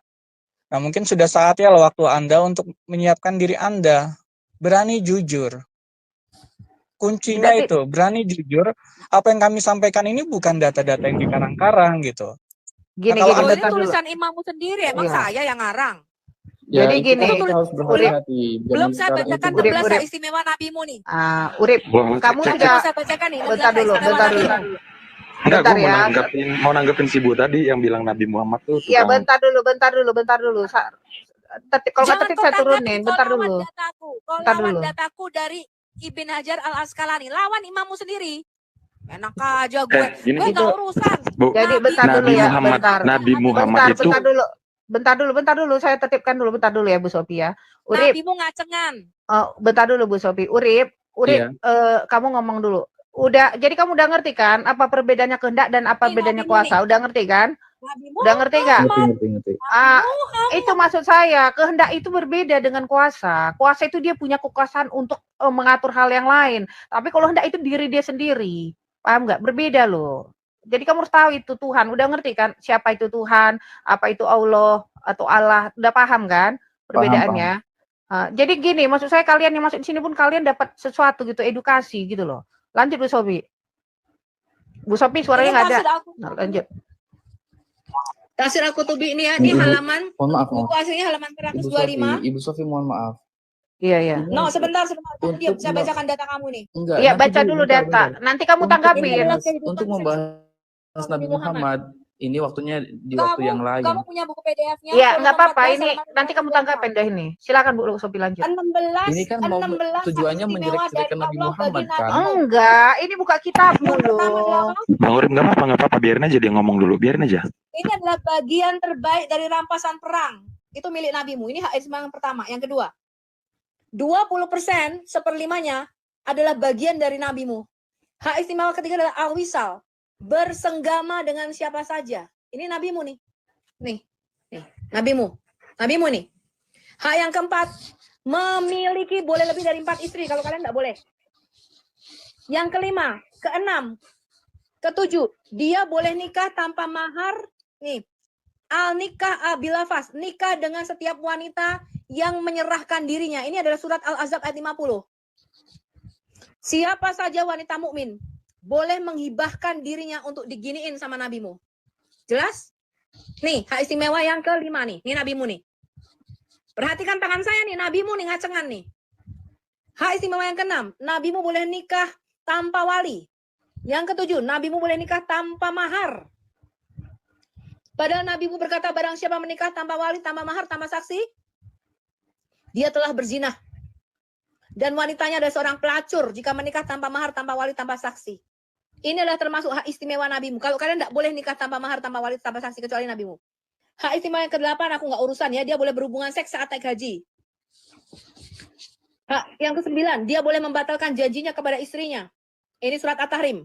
Nah mungkin sudah saatnya waktu Anda untuk menyiapkan diri Anda, berani jujur. Kuncinya itu berani jujur. Apa yang kami sampaikan ini bukan data-data yang dikarang-karang gitu. Gini, nah, ini tulisan imammu sendiri, emang saya yang ngarang. Ya, jadi gini, belum saya bacakan 11 istimewa nabimu nih. Urip, kamu sudah saya bacakan nih. Bentar dulu. Enggak, Bentar gue ya. mau nanggepin si Bu tadi yang bilang Nabi Muhammad tuh Iya, tukang. bentar dulu. Kalau nggak Jangan tertib kau saya turunin. tanggapi, kau Bentar lawan dulu. dataku. Kau Bentar lawan dulu. dataku dari Ibn Hajar Al-Asqalani. Lawan imammu sendiri. Enak aja gue. Gini, Gue nggak urusan. Bu, Jadi bentar Nabi dulu ya, Muhammad, bentar. Nabi Muhammad itu Bentar dulu. Saya tertibkan dulu, bentar dulu ya Bu Sophie ya. Urip, Nabimu ngacengan. bentar dulu Bu Sophie. Urip, Iya. kamu ngomong dulu. Jadi kamu udah ngerti kan apa perbedaannya kehendak dan apa bedanya kuasa? Udah ngerti kan? Udah ngerti nggak? Ngerti. Itu maksud saya, kehendak itu berbeda dengan kuasa. Kuasa itu dia punya kekuasaan untuk mengatur hal yang lain. Tapi kalau hendak itu diri dia sendiri. Paham nggak? Berbeda loh. Jadi kamu harus tahu itu Tuhan. Udah ngerti kan siapa itu Tuhan, apa itu Allah atau Allah. Udah paham kan perbedaannya? Jadi gini, maksud saya kalian yang masuk di sini pun kalian dapat sesuatu gitu, edukasi gitu loh. Lanjut Bu Sophie. Bu Sophie suaranya nggak ada. Nah, lanjut. Tafsir Al-Qutubi ini ya, ini halaman, Mohon maaf, buku aslinya halaman Ibu 125. Ibu Sophie mohon maaf. Iya. No, sebentar. Diam, saya bacakan data kamu nih. Enggak. Iya, baca dulu data. Nanti kamu tanggapin. Untuk membahas Nabi Muhammad, ini waktunya di waktu yang lain. Kamu punya buku PDF-nya? Iya, nggak apa-apa. Ini nanti kamu tanggapin deh ini. Silakan Bu Sophie lanjut. 16. Ini kan mau tujuannya menjelek-jelekan Nabi Muhammad kan? Enggak, ini buka kitab dulu. Bang Urip nggak apa-apa, biarin aja dia ngomong dulu, biarin aja. Ini adalah bagian terbaik dari rampasan perang. Itu milik nabimu. Ini hak istimewa yang pertama. Yang kedua, 20% seperlimanya adalah bagian dari nabimu. Hak istimewa ketiga adalah al-wisal. Bersenggama dengan siapa saja. Ini nabimu nih. Nih. Nabimu nih. Hak yang keempat, memiliki boleh lebih dari 4 istri. Kalau kalian enggak boleh. Yang kelima, keenam, ketujuh, dia boleh nikah tanpa mahar. Nih, al-nikah abilafas. Nikah dengan setiap wanita yang menyerahkan dirinya. Ini adalah surat Al-Ahzab ayat 50. Siapa saja wanita mukmin boleh menghibahkan dirinya untuk diginiin sama nabimu. Jelas? Nih, hak istimewa yang kelima nih. Ini nabimu nih. Perhatikan tangan saya nih, nabimu nih ngacengan nih. Hak istimewa yang keenam, nabimu boleh nikah tanpa wali. Yang ketujuh, nabimu boleh nikah tanpa mahar. Padahal nabimu berkata, barang siapa menikah tanpa wali, tanpa mahar, tanpa saksi, dia telah berzina. Dan wanitanya adalah seorang pelacur jika menikah tanpa mahar, tanpa wali, tanpa saksi. Ini adalah termasuk hak istimewa nabimu. Kalau kalian tidak boleh nikah tanpa mahar, tanpa wali, tanpa saksi, kecuali nabimu. Hak istimewa yang ke-8, aku nggak urusan ya. Dia boleh berhubungan seks saat naik haji. Hak yang ke-9, dia boleh membatalkan janjinya kepada istrinya. Ini surat At-Tahrim.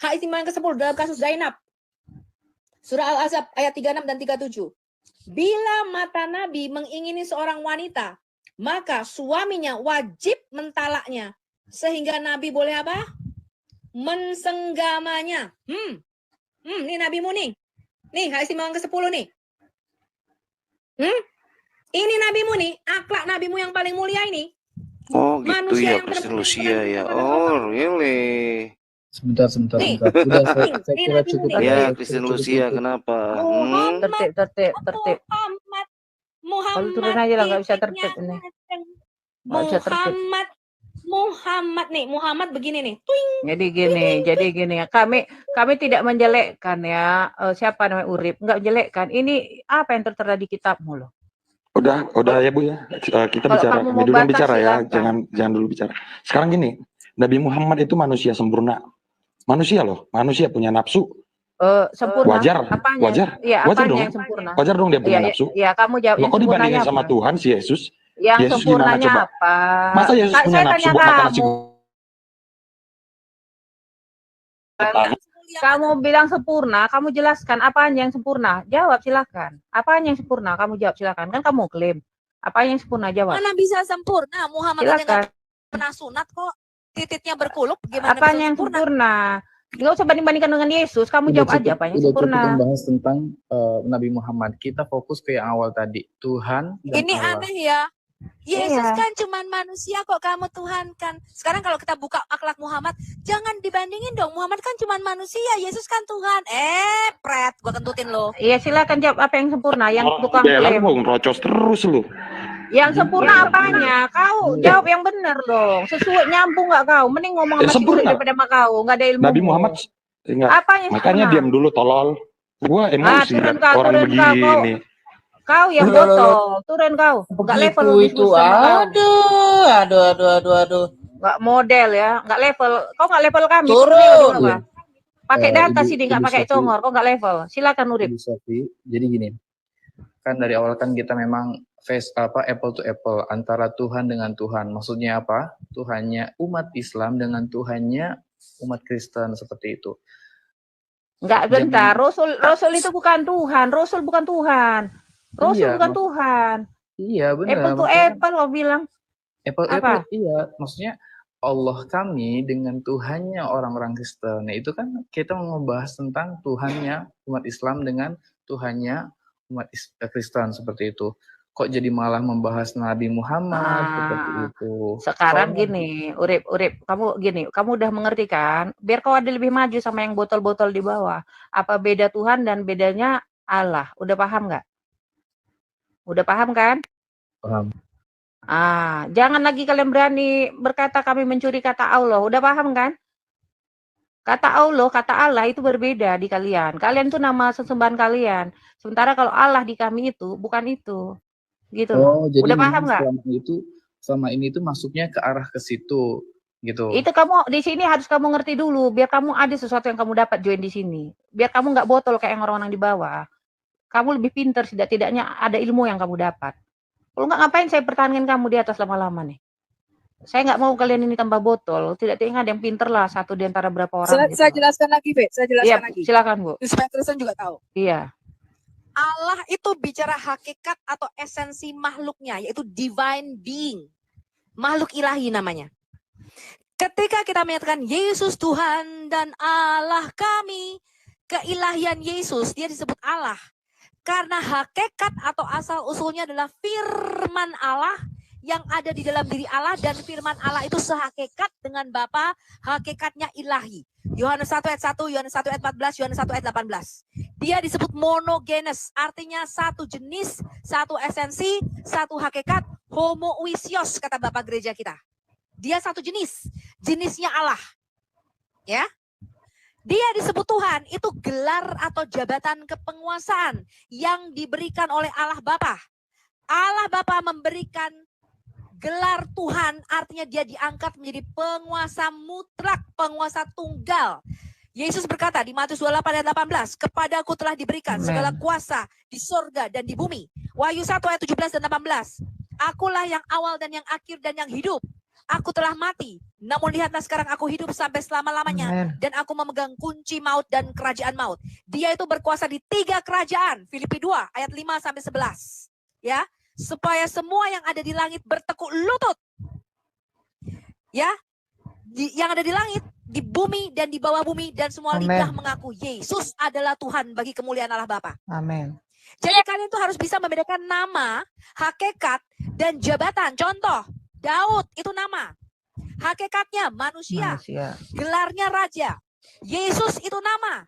Hak istimewa yang ke-10 dalam kasus Zainab. Surah Al-Ahzab ayat 36 dan 37. Bila mata Nabi mengingini seorang wanita, maka suaminya wajib mentalaknya. Sehingga Nabi boleh apa? Mensenggamanya. Ini nabimu nih. Nih, hak istimewa yang ke-10 nih. Ini nabimu nih, akhlak nabimu yang paling mulia ini. Oh gitu Manusia ya, yang Kristen terbaik Lucia ya. kepada Oh really? Sebentar. Nih, Udah, saya kira cukup. Ya, Kristen Lucia kenapa? Tertib. Muhammad. Kalau turun aja lah, nggak bisa tertib ini. Muhammad begini nih. Twing. Jadi gini ya. Kami tidak menjelekkan ya siapa namanya Urip, nggak menjelekkan. Ini apa yang tertera di kitabmu loh. Udah ya Bu ya. Kita bicara, kami dulu bicara ya. Jangan dulu bicara. Sekarang gini, Nabi Muhammad itu manusia sempurna. Manusia loh, manusia punya nafsu. Sempurna. Wajar. Iya, Wajar apanya dong. yang sempurna? Wajar dong dia punya nafsu. Iya, kamu jawab. Loh, kok dibandingin sama Tuhan si Yesus? Yang Yesus sempurnanya gimana, apa? Masa Yesus punya nafsu buat makan nasi? Kamu bilang sempurna, kamu jelaskan apanya yang sempurna. Jawab silakan. Apanya yang sempurna? Kamu jawab silakan. Kan kamu klaim. Apa yang sempurna? Jawab. Mana bisa sempurna? Muhammad aja nggak pernah sunat kok. Titiknya berkulup. Gimana apanya yang sempurna? Nggak usah banding-bandingkan dengan Yesus. Kamu jawab aja apa yang sempurna. Kita membahas tentang Nabi Muhammad. Kita fokus ke yang awal tadi. Tuhan dan ini Allah. Aneh ya. Yesus kan cuman manusia kok kamu Tuhan kan. Sekarang kalau kita buka akhlak Muhammad, jangan dibandingin dong. Muhammad kan cuman manusia, Yesus kan Tuhan. Pret, gua kentutin lo. Iya, silakan jawab apa yang sempurna, yang tukang klaim. Mau ngerocos terus lu. Yang sempurna apanya? Kau jawab yang benar dong. Sesuai nyambung nggak kau? Mending ngomong sama sendiri daripada sama kau. Nggak ada ilmu. Nabi Muhammad Enggak. Apanya Makanya sama? diam dulu, tolol. Gua emosi turun liat orang turun kau. begini. Kau yang botol, turun kau. Enggak level Begitu itu. diskusi sama kau. Aduh. Enggak model ya, enggak level. Kau enggak level kami. Turun. Iya. Pakai data Ibu- sini, enggak Ibu pakai Sofi. congor. Kau enggak level. Silakan Urip. Ibu Sofi, jadi gini, kan dari awal kan kita memang apple to apple antara Tuhan dengan Tuhan. Maksudnya apa? Tuhannya umat Islam dengan Tuhannya umat Kristen, seperti itu. Enggak, bentar. Rasul itu bukan Tuhan. Rasul bukan Tuhan. Rasul Iya, bukan Tuhan. Iya benar. Apple to Maksudnya apple kau bilang. apple Apa? iya, maksudnya Allah kami dengan Tuhannya orang-orang Kristen. Nah, itu kan kita mau membahas tentang Tuhannya umat Islam dengan Tuhannya umat Kristen, seperti itu. Kok jadi malah membahas Nabi Muhammad seperti itu. Sekarang Soalnya gini, Urip, kamu gini, kamu udah mengerti kan? Biar kau ada lebih maju sama yang botol-botol di bawah. Apa beda Tuhan dan bedanya Allah? Udah paham nggak? Udah paham kan? paham. Jangan lagi kalian berani berkata kami mencuri kata Allah. Udah paham kan? Kata Allah, kata Allah itu berbeda di kalian. Kalian tuh nama sesembahan kalian. Sementara kalau Allah di kami itu bukan itu. Gitu loh. Jadi Udah paham nggak? selama ini itu masuknya ke arah ke situ gitu. Itu kamu di sini harus kamu ngerti dulu, biar kamu ada sesuatu yang kamu dapat join di sini. Biar kamu nggak botol kayak yang orang-orang di bawah. Kamu lebih pintar, tidak-tidaknya ada ilmu yang kamu dapat. Kalau nggak, ngapain saya pertahankan kamu di atas lama-lama nih? Saya nggak mau kalian ini tambah botol. Tidak-tidaknya ada yang pintar lah, satu di antara berapa orang. Saya jelaskan lagi, Be. Saya jelaskan lagi. Silakan, Bu. Supaya Kristen juga tahu. Iya. Allah itu bicara hakikat atau esensi makhluknya, yaitu divine being. Makhluk ilahi namanya. Ketika kita menyatakan Yesus Tuhan dan Allah kami, keilahian Yesus, dia disebut Allah. Karena hakikat atau asal-usulnya adalah firman Allah yang ada di dalam diri Allah, dan firman Allah itu sehakikat dengan Bapa, hakikatnya ilahi. Yohanes 1 ayat 1, Yohanes 1 ayat 14, Yohanes 1 ayat 18. Dia disebut monogenes, artinya satu jenis, satu esensi, satu hakikat, homoousios kata Bapak gereja kita. Dia satu jenis, jenisnya Allah. Ya. Dia disebut Tuhan, itu gelar atau jabatan kepenguasaan yang diberikan oleh Allah Bapa. Allah Bapa memberikan gelar Tuhan, artinya dia diangkat menjadi penguasa mutlak, penguasa tunggal. Yesus berkata di Matius 28 ayat 18, kepadaku telah diberikan segala kuasa di sorga dan di bumi. Wahyu 1 ayat 17 dan 18, akulah yang awal dan yang akhir dan yang hidup. Aku telah mati, namun lihatlah sekarang aku hidup sampai selama-lamanya. Dan aku memegang kunci maut dan kerajaan maut. Dia itu berkuasa di 3 kerajaan. Filipi 2 ayat 5 sampai 11. Ya, supaya semua yang ada di langit bertekuk lutut. Ya, yang ada di langit, di bumi dan di bawah bumi, dan semua lidah mengaku Yesus adalah Tuhan bagi kemuliaan Allah Bapa. Amin. Jadi kalian tuh harus bisa membedakan nama, hakikat, dan jabatan. Contoh, Daud itu nama. Hakikatnya manusia. Gelarnya raja. Yesus itu nama.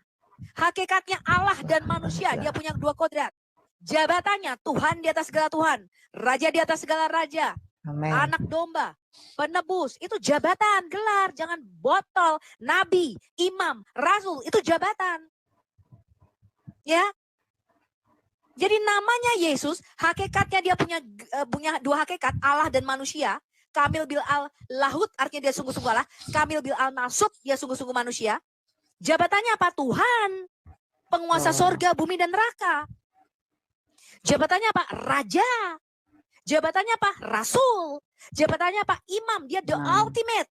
Hakikatnya Allah dan manusia. Dia punya 2 kodrat. Jabatannya Tuhan di atas segala Tuhan. Raja di atas segala raja. Amen. Anak domba. Penebus. Itu jabatan, gelar. Jangan botol. Nabi, imam, rasul. Itu jabatan. Ya. Jadi namanya Yesus, hakikatnya dia punya 2 hakikat, Allah dan manusia. Kamil bil al lahut, artinya dia sungguh-sungguh Allah. Kamil bil al nasut, dia sungguh-sungguh manusia. Jabatannya apa? Tuhan. Penguasa sorga, bumi, dan neraka. Jabatannya apa? Raja. Jabatannya apa? Rasul. Jabatannya apa? Imam. Dia the ultimate.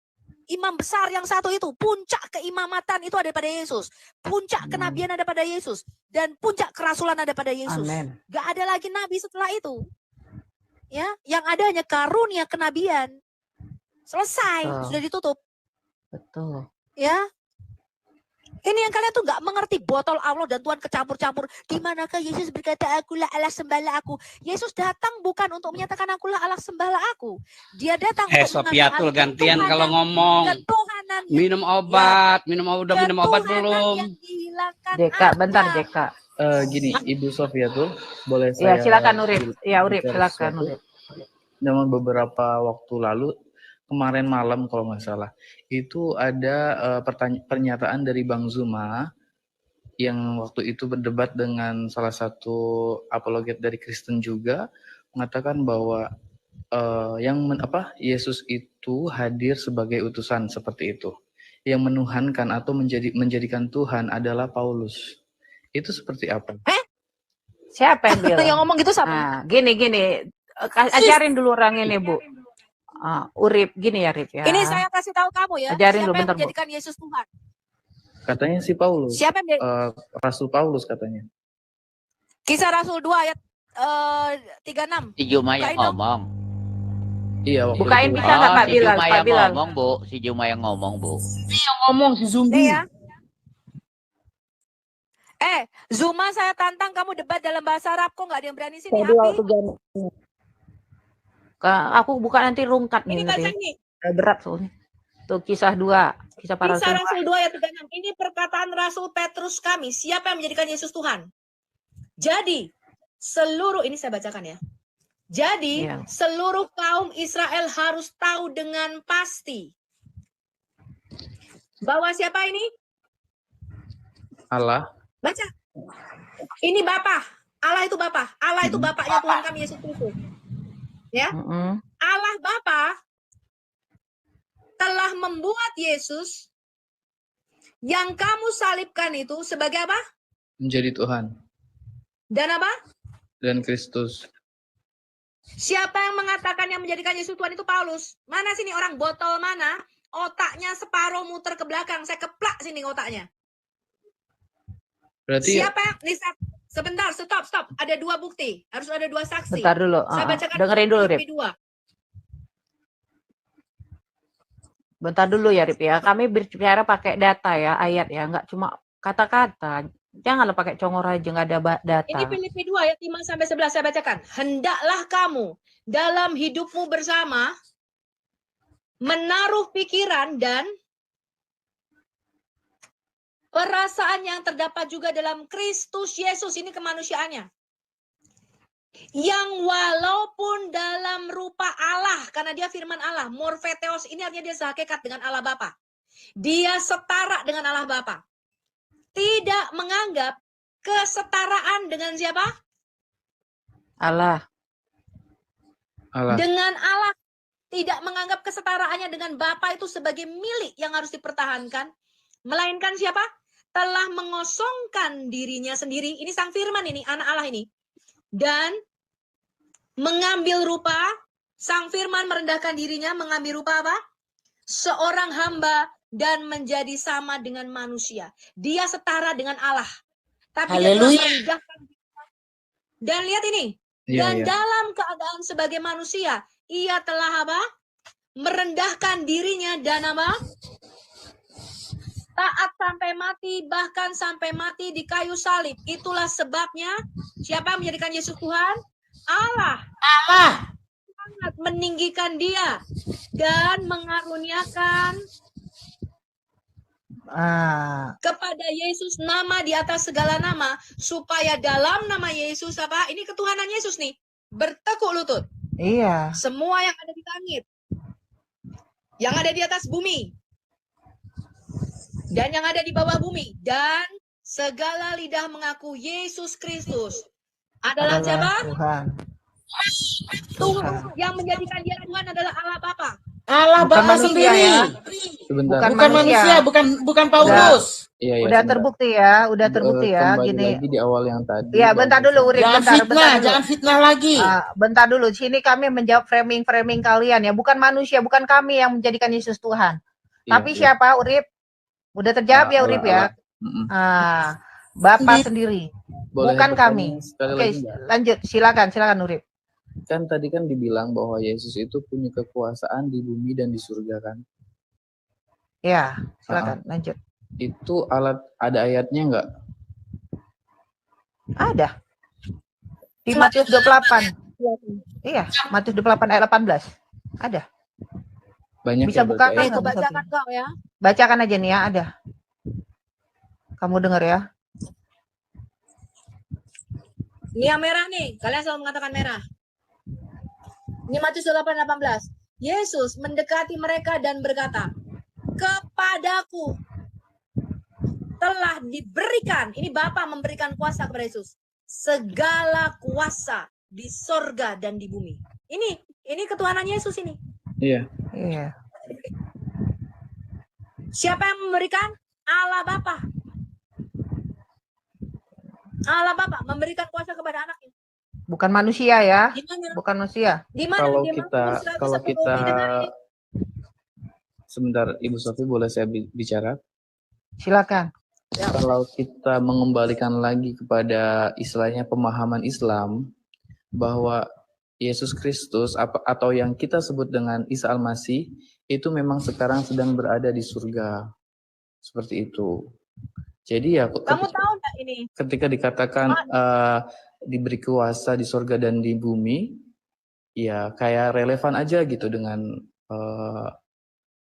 Imam besar yang satu itu. Puncak keimamatan itu ada pada Yesus. Puncak kenabian ada pada Yesus. Dan puncak kerasulan ada pada Yesus. Gak ada lagi nabi setelah itu. Ya, yang ada hanya karunia kenabian. Selesai, sudah ditutup. Betul. Ya. Ini yang kalian tuh nggak mengerti, botol Allah dan Tuhan kecampur-campur. Dimanakah Yesus berkata, akulah Allah sembahlah aku. Yesus datang bukan untuk menyatakan akulah Allah sembahlah aku. Dia datang untuk Sofiatul gantian kalau ngomong. Minum obat, minum obat belum. Deka, bentar Deka. Gini, Ibu Sofiatul, boleh saya? Ya, silakan Urip. Ya, Urip, silakan Urip. Dalam beberapa waktu lalu, kemarin malam kalau nggak salah, itu ada pernyataan dari Bang Zuma yang waktu itu berdebat dengan salah satu apologet dari Kristen juga, mengatakan bahwa Yesus itu hadir sebagai utusan seperti itu. Yang menuhankan atau menjadikan Tuhan adalah Paulus. Itu seperti apa? Siapa yang bilang? Yang ngomong gitu siapa? Nah, gini. Ajarin dulu orang ini, Bu. Urip, gini ya, Rip ya. Ini saya kasih tahu kamu ya. Ajarin siapa dulu, yang bentar, menjadikan Yesus Tuhan? Katanya si Paulus. Siapa yang Rasul Paulus katanya. Kisah Rasul 2 ayat 36. Si Juma yang ngomong. Iya, bukain bisa nggak Pak Bilal? Si Juma Pak yang Bilal. ngomong, Bu. Si Juma yang ngomong, Bu. Yang ngomong si Zumbi. Ya. Zuma saya tantang kamu debat dalam bahasa Arab, kok nggak ada yang berani sini? Aku buka nanti rungkat nih. Ini baca ini. Berat soalnya. Tuh kisah para Kisah Rasul 2 ayat 36. Ini perkataan Rasul Petrus kami. Siapa yang menjadikan Yesus Tuhan? Jadi, ini saya bacakan ya. Jadi, seluruh kaum Israel harus tahu dengan pasti bahwa siapa ini? Allah. Baca. Ini Bapa. Allah itu Bapa. Allah itu Bapaknya Tuhan kami Yesus Kristus. Ya. Allah Bapa telah membuat Yesus yang kamu salibkan itu sebagai apa? Menjadi Tuhan. Dan apa? Dan Kristus. Siapa yang mengatakan yang menjadikan Yesus Tuhan itu Paulus? Mana sini orang botol mana? Otaknya separuh muter ke belakang. Saya keplak sini otaknya. Berarti siapa yang sebentar, stop. Ada 2 bukti. Harus ada 2 saksi. Bentar dulu. Saya bacakan dengerin dulu, Rip. 2. Bentar dulu ya, Rip ya. Kami berbicara pakai data ya, ayat ya, nggak cuma kata-kata. Janganlah pakai congor aja, nggak ada data. Ini Filipi 2 ayat 5-11 saya bacakan. Hendaklah kamu dalam hidupmu bersama menaruh pikiran dan perasaan yang terdapat juga dalam Kristus Yesus. Ini kemanusiaannya. Yang walaupun dalam rupa Allah, karena dia firman Allah, morfeteos, ini artinya dia sehakikat dengan Allah Bapa. Dia setara dengan Allah Bapa. Tidak menganggap kesetaraan dengan siapa? Allah. Dengan Allah. Tidak menganggap kesetaraannya dengan Bapa itu sebagai milik yang harus dipertahankan. Melainkan siapa? Telah mengosongkan dirinya sendiri. Ini sang firman ini, anak Allah ini. Dan mengambil rupa, sang firman merendahkan dirinya, mengambil rupa apa? Seorang hamba dan menjadi sama dengan manusia. Dia setara dengan Allah. Tapi dia telah merendahkan dirinya. Dan lihat ini. Dan dalam keadaan sebagai manusia, ia telah apa? Merendahkan dirinya dan apa? Taat sampai mati, bahkan sampai mati di kayu salib. Itulah sebabnya siapa yang menjadikan Yesus Tuhan? Allah. Sangat meninggikan dia dan mengaruniakan kepada Yesus nama di atas segala nama, supaya dalam nama Yesus apa? Ini ketuhanan Yesus nih. Bertekuk lutut. Iya. Semua yang ada di langit, yang ada di atas bumi, dan yang ada di bawah bumi, dan segala lidah mengaku Yesus Kristus adalah siapa? Tuhan. Yang menjadikan dia Tuhan adalah Allah Bapa. Allah Bapa sendiri. Ya. Bukan manusia, bukan Paulus. Udah terbukti ya, Gini. Lagi di awal yang tadi. Iya, bentar dulu, Urip. Jangan fitnah lagi. Bentar dulu, sini kami menjawab framing kalian ya. Bukan manusia, bukan kami yang menjadikan Yesus Tuhan. Tapi siapa, Urip? Udah terjawab ya, Urip ya. Bapak sendiri. Bukan kami. Oke, lanjut. Silakan Urip. Kan tadi kan dibilang bahwa Yesus itu punya kekuasaan di bumi dan di surga kan? Ya, silakan lanjut. Itu ada ayatnya nggak? Ada. Di Matius 28. Iya, Matius 28 ayat 18. Ada. Banyak. Bisa buka kan? Bacakan kau ya. Bacakan aja nih ya, ada. Kamu dengar ya. Ini yang merah nih. Kalian selalu mengatakan merah. Ini Matius 8:18. Yesus mendekati mereka dan berkata, kepadaku telah diberikan, ini Bapa memberikan kuasa kepada Yesus, segala kuasa di sorga dan di bumi. Ini ketuhanan Yesus ini. Iya. Iya. Siapa yang memberikan? Allah Bapa. Allah Bapa memberikan kuasa kepada anaknya. Bukan manusia ya. Dimana? Bukan manusia. Kalau kita sebentar, Ibu Sofi, boleh saya bicara? Silakan. Ya. Kalau kita mengembalikan lagi kepada istilahnya pemahaman Islam bahwa Yesus Kristus atau yang kita sebut dengan Isa Al-Masih itu memang sekarang sedang berada di surga. Seperti itu. Jadi ya, kamu tahu nggak ini? Ketika dikatakan diberi kuasa di surga dan di bumi, ya kayak relevan aja gitu dengan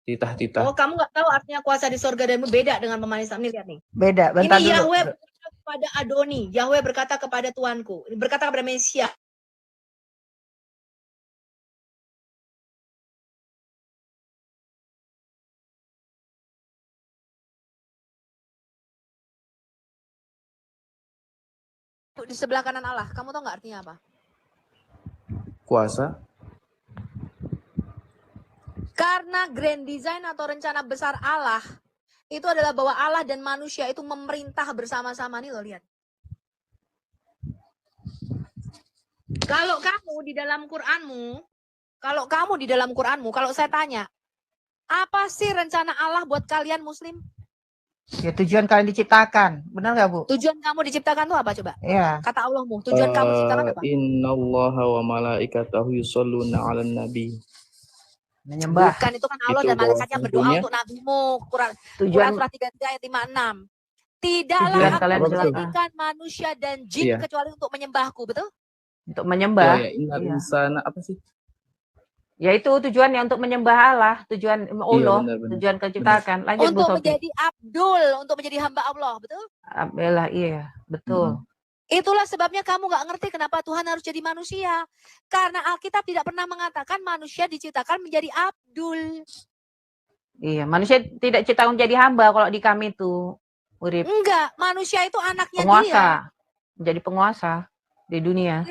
titah-titah. Oh, kamu nggak tahu artinya kuasa di surga dan bumi, beda dengan pemahaman Islam. Nih, lihat nih. Beda. Bentar ini dulu. Yahweh berkata kepada Adoni, Yahweh berkata kepada Tuanku, berkata kepada Mesia. Di sebelah kanan Allah, kamu tahu nggak artinya apa? Kuasa. Karena grand design atau rencana besar Allah itu adalah bahwa Allah dan manusia itu memerintah bersama-sama. Nih lo lihat. Kalau kamu di dalam Quranmu, kalau saya tanya, apa sih rencana Allah buat kalian Muslim? Ya, tujuan kalian diciptakan, benar nggak Bu? Tujuan kamu diciptakan tuh apa coba? Iya. Kata Allahmu, tujuan kamu diciptakan apa? Innallaha wa malaikatahu yusholluna 'alan nabi. Menyembah. Bukan, itu kan Allah dan malaikatnya berdoa untuk nabimu. Quran surat 33 ayat 56. Tidaklah aku menjadikan manusia dan jin kecuali untuk menyembahku, betul? Untuk menyembah. Innal insana apa sih? Ya itu tujuannya untuk menyembah Allah, tujuan Allah, tujuan kenciptakan. Lanjut Bu Sofi. Untuk menjadi abdul, untuk menjadi hamba Allah, betul? Abdullah, iya, betul. Itulah sebabnya kamu nggak ngerti kenapa Tuhan harus jadi manusia. Karena Alkitab tidak pernah mengatakan manusia diciptakan menjadi abdul. Iya, manusia tidak diciptakan menjadi hamba kalau di kami itu. Urip. Enggak, manusia itu anaknya penguasa. dia. Menjadi penguasa di dunia.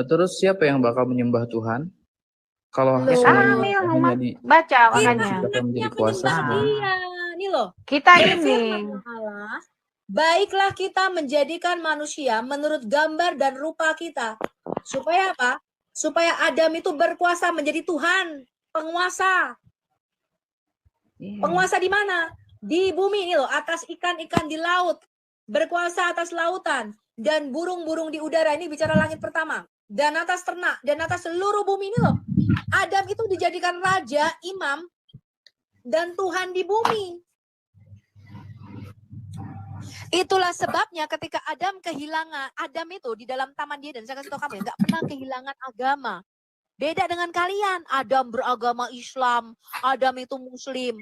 Terus siapa yang bakal menyembah Tuhan? Kalau baca makanya. Menjadi kuasa. Nih loh. Kita ini. Allah, baiklah kita menjadikan manusia menurut gambar dan rupa kita. Supaya apa? Supaya Adam itu berkuasa menjadi Tuhan, penguasa. Penguasa di mana? Di bumi ini loh, atas ikan-ikan di laut, berkuasa atas lautan, dan burung-burung di udara. Ini bicara langit pertama. Dan atas ternak, dan atas seluruh bumi ini loh. Adam itu dijadikan raja, imam, dan Tuhan di bumi. Itulah sebabnya ketika Adam itu di dalam taman dia, dan saya kasih tahu kamu ya, nggak pernah kehilangan agama. Beda dengan kalian, Adam beragama Islam, Adam itu Muslim.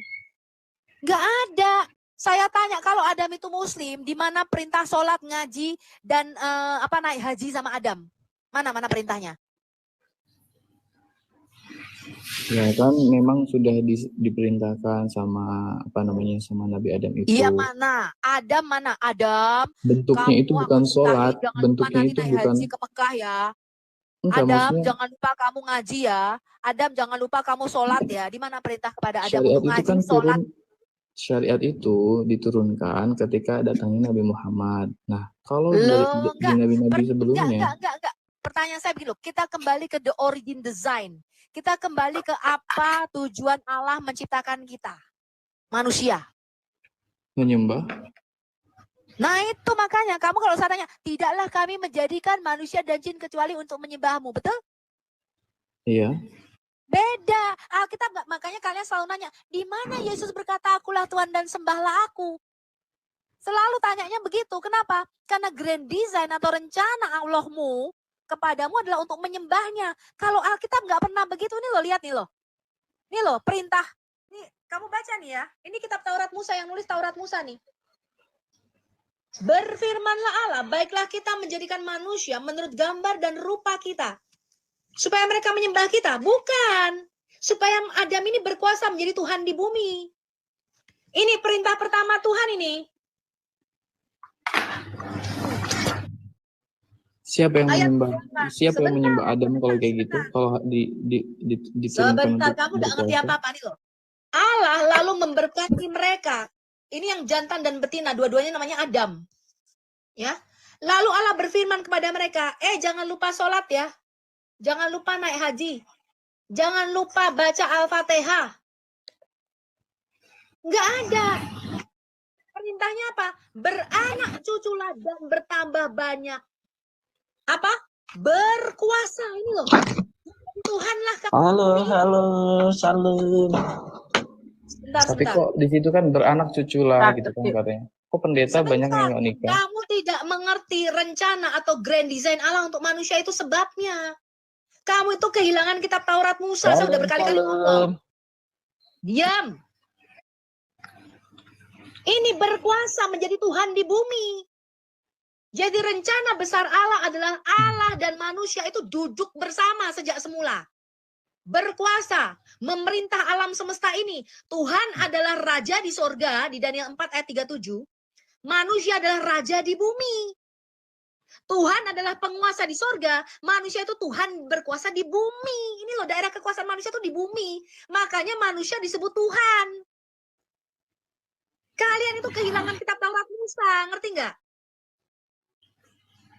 Nggak ada. Saya tanya, kalau Adam itu Muslim, di mana perintah sholat, ngaji, dan naik haji sama Adam? Mana perintahnya? Ya kan memang sudah diperintahkan sama sama Nabi Adam itu. Iya mana? Adam. Bentuknya itu bukan sholat, bentuknya itu bukan. Haji ke Mekah ya. Adam, jangan lupa kamu ngaji ya. Adam, jangan lupa kamu sholat ya. Di mana perintah kepada Adam untuk ngaji, sholat? Syariat itu diturunkan ketika datangnya Nabi Muhammad. Nah, kalau Nabi-Nabi sebelumnya. Enggak. Pertanyaan saya begini loh, kita kembali ke the origin design. Kita kembali ke apa tujuan Allah menciptakan kita? Manusia. Menyembah. Nah itu makanya, kamu kalau saya tanya, tidaklah kami menjadikan manusia dan jin kecuali untuk menyembahmu, betul? Iya. Beda. Alkitab enggak, makanya kalian selalu nanya, di mana Yesus berkata, akulah Tuhan dan sembahlah aku? Selalu tanyanya begitu, kenapa? Karena grand design atau rencana Allahmu kepadamu adalah untuk menyembahnya. Kalau Alkitab nggak pernah begitu, nih lo lihat nih lo. Nih lo, perintah. Nih, kamu baca nih ya. Ini kitab Taurat Musa, yang nulis Taurat Musa nih. Berfirmanlah Allah, baiklah kita menjadikan manusia menurut gambar dan rupa kita. Supaya mereka menyembah kita. Bukan. supaya Adam ini berkuasa menjadi Tuhan di bumi. Ini perintah pertama Tuhan ini. Siapa yang menyembah Adam kalau kayak gitu? Kalau diturunkan sebentar, kamu nggak ngerti apa-apa nih loh. Allah lalu memberkati mereka. Ini yang jantan dan betina, dua-duanya namanya Adam. Ya. Lalu Allah berfirman kepada mereka, jangan lupa sholat ya. Jangan lupa naik haji. Jangan lupa baca Al-Fatihah. Nggak ada. Perintahnya apa? Beranak cuculah dan bertambah banyak. Apa? Berkuasa. Ini loh. Tuhanlah. Halo, salam. Tapi kok di situ kan beranak cuculah gitu kan katanya. Kok pendeta banyak yang nggak nikah? Kamu tidak mengerti rencana atau grand design Allah untuk manusia itu sebabnya. Kamu itu kehilangan kitab Taurat Musa. Saya sudah berkali-kali ngomong. Diam. Ini berkuasa menjadi Tuhan di bumi. Jadi rencana besar Allah adalah Allah dan manusia itu duduk bersama sejak semula. Berkuasa, memerintah alam semesta ini. Tuhan adalah raja di sorga, di Daniel 4 ayat 37. Manusia adalah raja di bumi. Tuhan adalah penguasa di sorga, manusia itu Tuhan berkuasa di bumi. Ini loh, daerah kekuasaan manusia itu di bumi. Makanya manusia disebut Tuhan. Kalian itu kehilangan kitab Taurat Musa, ngerti nggak?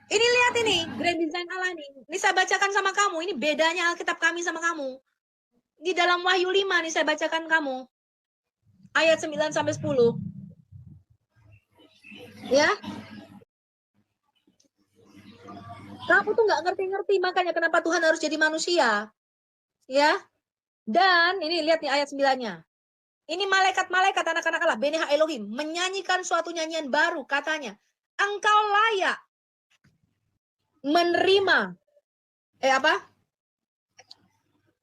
Ini lihat ini, grand design Allah nih. Ini saya bacakan sama kamu, ini bedanya Alkitab kami sama kamu. Di dalam Wahyu 5 nih saya bacakan kamu. Ayat 9 sampai 10. Ya. Kamu tuh nggak ngerti-ngerti, makanya kenapa Tuhan harus jadi manusia. Ya. Dan ini lihat nih ayat 9-nya. Ini malaikat-malaikat anak-anak Allah, Beneha Elohim, menyanyikan suatu nyanyian baru, katanya. Engkau layak menerima.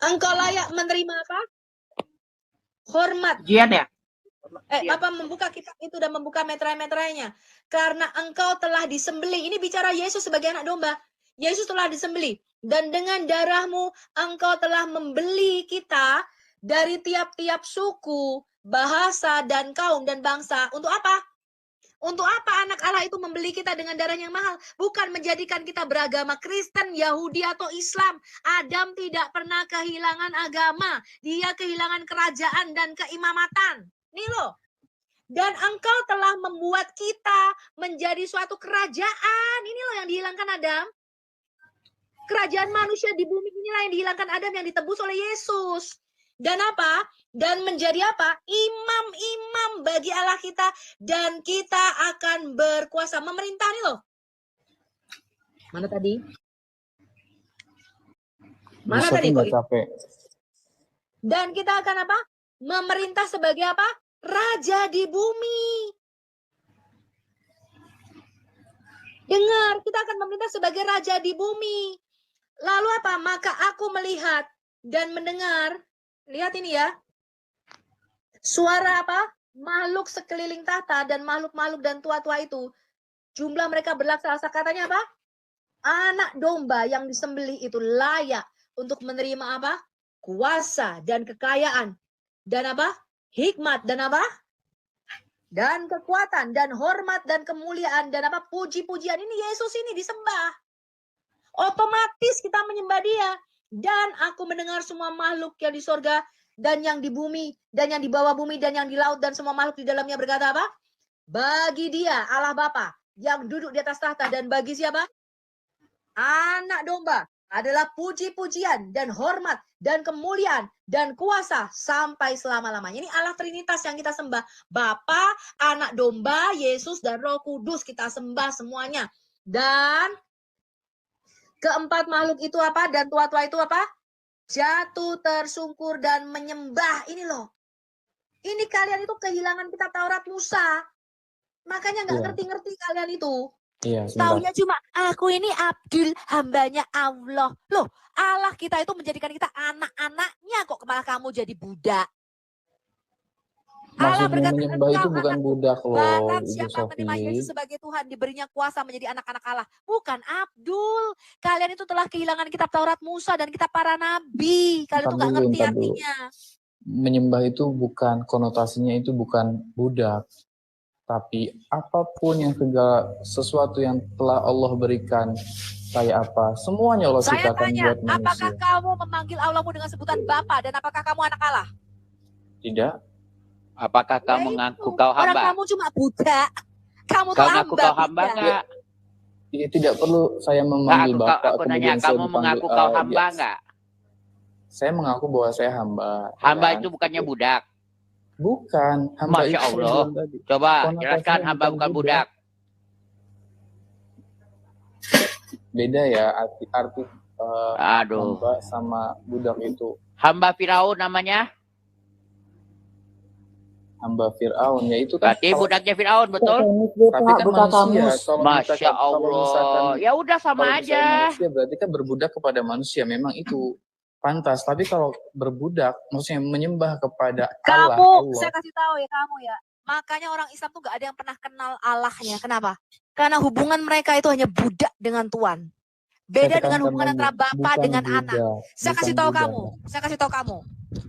Engkau layak menerima apa? Hormat. Jian ya? Bapak membuka kitab itu dan membuka meterai-meterainya. Karena engkau telah disembelih. Ini bicara Yesus sebagai anak domba. Yesus telah disembelih. Dan dengan darahmu engkau telah membeli kita dari tiap-tiap suku, bahasa, dan kaum, dan bangsa. Untuk apa? Untuk apa anak Allah itu membeli kita dengan darah yang mahal? Bukan menjadikan kita beragama Kristen, Yahudi, atau Islam. Adam tidak pernah kehilangan agama. Dia kehilangan kerajaan dan keimamatan. Nih loh. Dan engkau telah membuat kita menjadi suatu kerajaan. Ini loh yang dihilangkan Adam. Kerajaan manusia di bumi inilah yang dihilangkan Adam, yang ditebus oleh Yesus. Dan apa? Dan menjadi apa? Imam-imam bagi Allah kita. Dan kita akan berkuasa. Memerintah nih loh. Mana tadi? Mana tadi? Dan kita akan apa? Memerintah sebagai apa? Raja di bumi. Dengar, kita akan memerintah sebagai raja di bumi. Lalu apa? Maka aku melihat dan mendengar. Lihat ini ya. Suara apa? Makhluk sekeliling tahta dan makhluk-makhluk dan tua-tua itu. Jumlah mereka berlaksana. Katanya apa? Anak domba yang disembelih itu layak untuk menerima apa? Kuasa dan kekayaan. Dan apa? Hikmat dan apa? Dan kekuatan dan hormat dan kemuliaan dan apa? Puji-pujian. Ini Yesus ini disembah. Otomatis kita menyembah dia. Dan aku mendengar semua makhluk yang di sorga dan yang di bumi dan yang di bawah bumi dan yang di laut dan semua makhluk di dalamnya berkata apa? Bagi dia Allah Bapa yang duduk di atas tahta dan bagi siapa? Anak domba adalah puji-pujian dan hormat dan kemuliaan dan kuasa sampai selama-lamanya. Ini Allah Trinitas yang kita sembah. Bapa, Anak Domba, Yesus, dan Roh Kudus kita sembah semuanya. Dan keempat makhluk itu apa? Dan tua-tua itu apa? Jatuh, tersungkur, dan menyembah. Ini loh. Ini kalian itu kehilangan kitab Taurat Musa. Makanya nggak ngerti-ngerti kalian itu. Iya, taunya cuma aku ini Abdul, hambanya Allah. Loh, Allah kita itu menjadikan kita anak-anaknya, kok kepala kamu jadi budak. Allah Maksudnya berkata, menyembah itu engkau bukan anak budak loh, barang Ibu siapa menerima Sofi. Yesus sebagai Tuhan, diberinya kuasa menjadi anak-anak Allah. Bukan Abdul. Kalian itu telah kehilangan kitab Taurat Musa dan kitab para nabi. Kalian Ntar tuh nggak dulu, ngerti ntar dulu. artinya. Menyembah itu bukan, konotasinya itu bukan budak. Tapi apapun yang segala sesuatu yang telah Allah berikan, kayak apa, semuanya Allah Saya ciptakan tanya, buat apakah manusia. kamu memanggil Allahmu dengan sebutan Bapa dan apakah kamu anak Allah? Tidak. Apakah kamu mengaku kau Orang hamba? kamu cuma budak. Kamu Kau tuh ngaku hamba, kau hamba budak. enggak? Ya, tidak perlu saya memanggil Bapak, Aku nanya, kemudian saya kamu dipanggil mengaku kau hamba dia. enggak? Saya mengaku bahwa saya hamba. Hamba kan? itu bukannya budak. Bukan, hamba Masya itu saya Allah. bilang tadi. Coba Konotasinya jelaskan hamba bukan budak. Beda ya arti Aduh. hamba sama budak itu. Hamba Firaun namanya? Hamba Fir'aun, ya itu kan. Berarti budaknya Firaun, betul? Tapi kan manusia. Kalau Masya misalkan, Allah. Ya udah sama kalau misalkan aja. manusia berarti kan berbudak kepada manusia. Memang itu pantas. Tapi kalau berbudak, maksudnya menyembah kepada Allah. Saya kasih tahu ya kamu ya. Makanya orang Islam tuh gak ada yang pernah kenal Allahnya. Kenapa? Karena hubungan mereka itu hanya budak dengan Tuhan. Beda dengan hubungan antara bapak dengan anak. Saya kasih tahu kamu.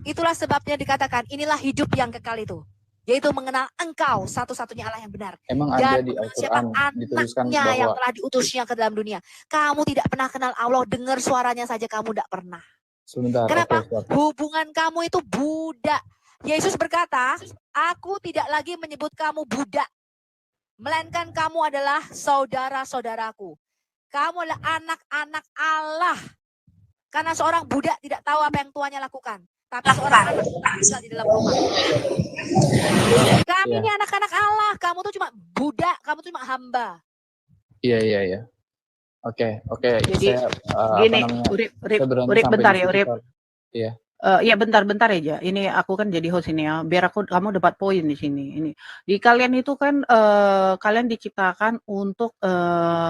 Itulah sebabnya dikatakan inilah hidup yang kekal itu. Yaitu mengenal engkau satu-satunya Allah yang benar. Emang dan ada di Al-Quran dituliskan anaknya bahwa yang telah diutusnya ke dalam dunia. Kamu tidak pernah kenal Allah, dengar suaranya saja kamu tidak pernah. sebentar. Kenapa? Okay, hubungan kamu itu budak. Yesus berkata, aku tidak lagi menyebut kamu budak. Melainkan kamu adalah saudara-saudaraku. Kamu adalah anak-anak Allah. Karena seorang budak tidak tahu apa yang tuannya lakukan. Tapi seorang anak tinggal di dalam rumah. Kami ini anak-anak Allah. Kamu tuh cuma budak. Kamu tuh cuma hamba. Iya. Oke. Jadi gini, Urip bentar ya, Urip. Iya. Ya bentar aja. Ini aku kan jadi host ini ya. Biar kamu dapat poin di sini. Ini di kalian itu kan kalian diciptakan untuk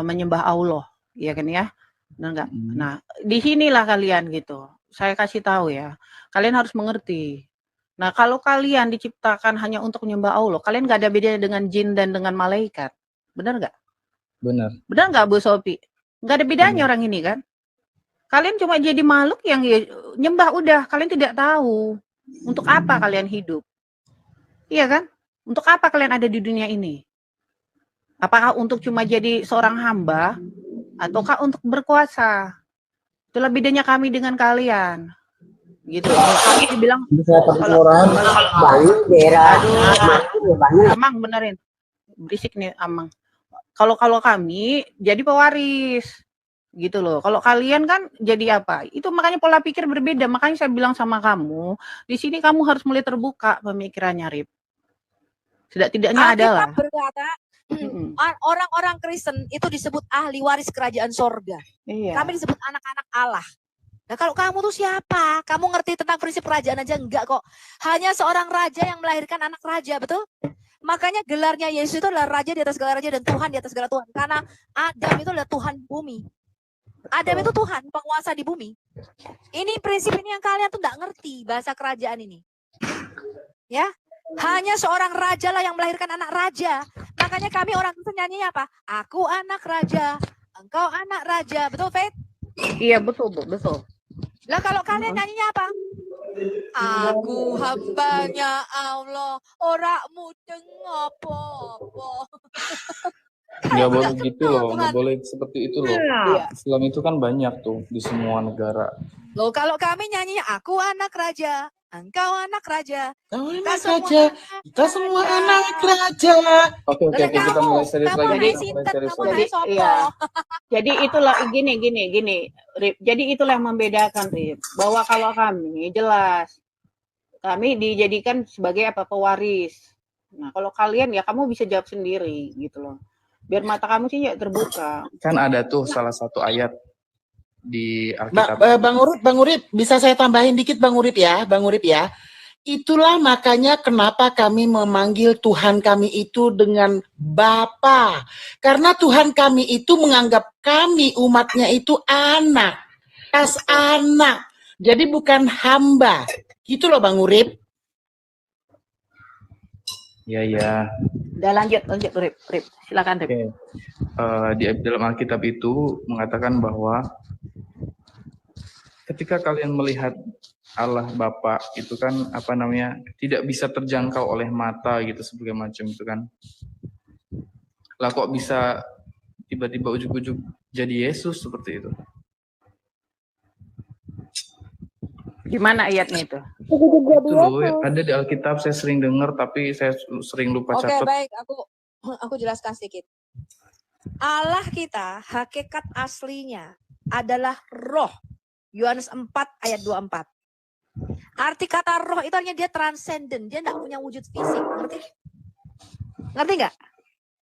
menyembah Allah, ya kan ya? Benar nggak? Nah, di sinilah kalian gitu. Saya kasih tahu ya. Kalian harus mengerti. Nah, kalau kalian diciptakan hanya untuk menyembah Allah, kalian nggak ada bedanya dengan jin dan dengan malaikat. Benar nggak? Benar. Benar nggak, Bu Sophie? Nggak ada bedanya orang ini kan? Kalian cuma jadi makhluk yang nyembah udah. Kalian tidak tahu untuk apa kalian hidup. Iya kan? Untuk apa kalian ada di dunia ini? Apakah untuk cuma jadi seorang hamba? Ataukah untuk berkuasa? Itulah bedanya kami dengan kalian. Gitu. Kami dibilang Amang benerin. Berisik nih Amang. Kalau kami jadi pewaris. Gitu loh. Kalau kalian kan jadi apa? Itu makanya pola pikir berbeda. Makanya saya bilang sama kamu, di sini kamu harus mulai terbuka pemikirannya, Rip. Tidak-tidaknya adalah berkata, orang-orang Kristen itu disebut ahli waris kerajaan sorga. Iya. Kami disebut anak-anak Allah. Nah kalau kamu tuh siapa? Kamu ngerti tentang prinsip kerajaan aja enggak kok. Hanya seorang raja yang melahirkan anak raja, betul? Makanya gelarnya Yesus itu adalah raja di atas segala raja dan Tuhan di atas segala Tuhan. Karena Adam itu adalah Tuhan bumi. Adam itu Tuhan, penguasa di bumi. Ini prinsip ini yang kalian tuh enggak ngerti bahasa kerajaan ini. Ya, hanya seorang raja lah yang melahirkan anak raja. Makanya kami orang Kristen nyanyinya apa? Aku anak raja, engkau anak raja. Betul, Faith? Iya, betul. Lah kalau kalian nyanyinya apa? Aku hambanya Allah, ora mudeng apa-apa. Nggak boleh gitu loh, nggak boleh seperti itu loh. Islam itu kan banyak tuh di semua negara. Loh kalau kami nyanyinya aku anak raja, engkau anak raja, kita semua anak raja. Oke, kita mulai serius lagi. Jadi itulah gini. Rip. Jadi itulah yang membedakan, Rip. Bahwa kalau kami jelas kami dijadikan sebagai apa? Pewaris. Nah, kalau kalian ya kamu bisa jawab sendiri gitu loh. Biar mata kamu sih ya terbuka. Kan ada tuh salah satu ayat di Alkitab. Bang Urip, bisa saya tambahin dikit Bang Urip ya. Itulah makanya kenapa kami memanggil Tuhan kami itu dengan Bapa. Karena Tuhan kami itu menganggap kami umatnya itu anak. Anak. Jadi bukan hamba. Gitu loh Bang Urip. Ya. Udah lanjut Rip. Silakan Rip. Oke. Di dalam Alkitab itu mengatakan bahwa ketika kalian melihat Allah Bapa itu kan tidak bisa terjangkau oleh mata gitu sebagai macam itu kan. Lah kok bisa tiba-tiba ujuk-ujuk jadi Yesus seperti itu? Gimana ayatnya itu? Itu loh, ada di Alkitab, saya sering dengar tapi saya sering lupa catat. Oke, baik, aku jelaskan sedikit. Allah kita hakikat aslinya adalah roh. Yohanes 4 ayat 24. Arti kata roh itu artinya dia transcendent, dia tidak punya wujud fisik, ngerti nggak?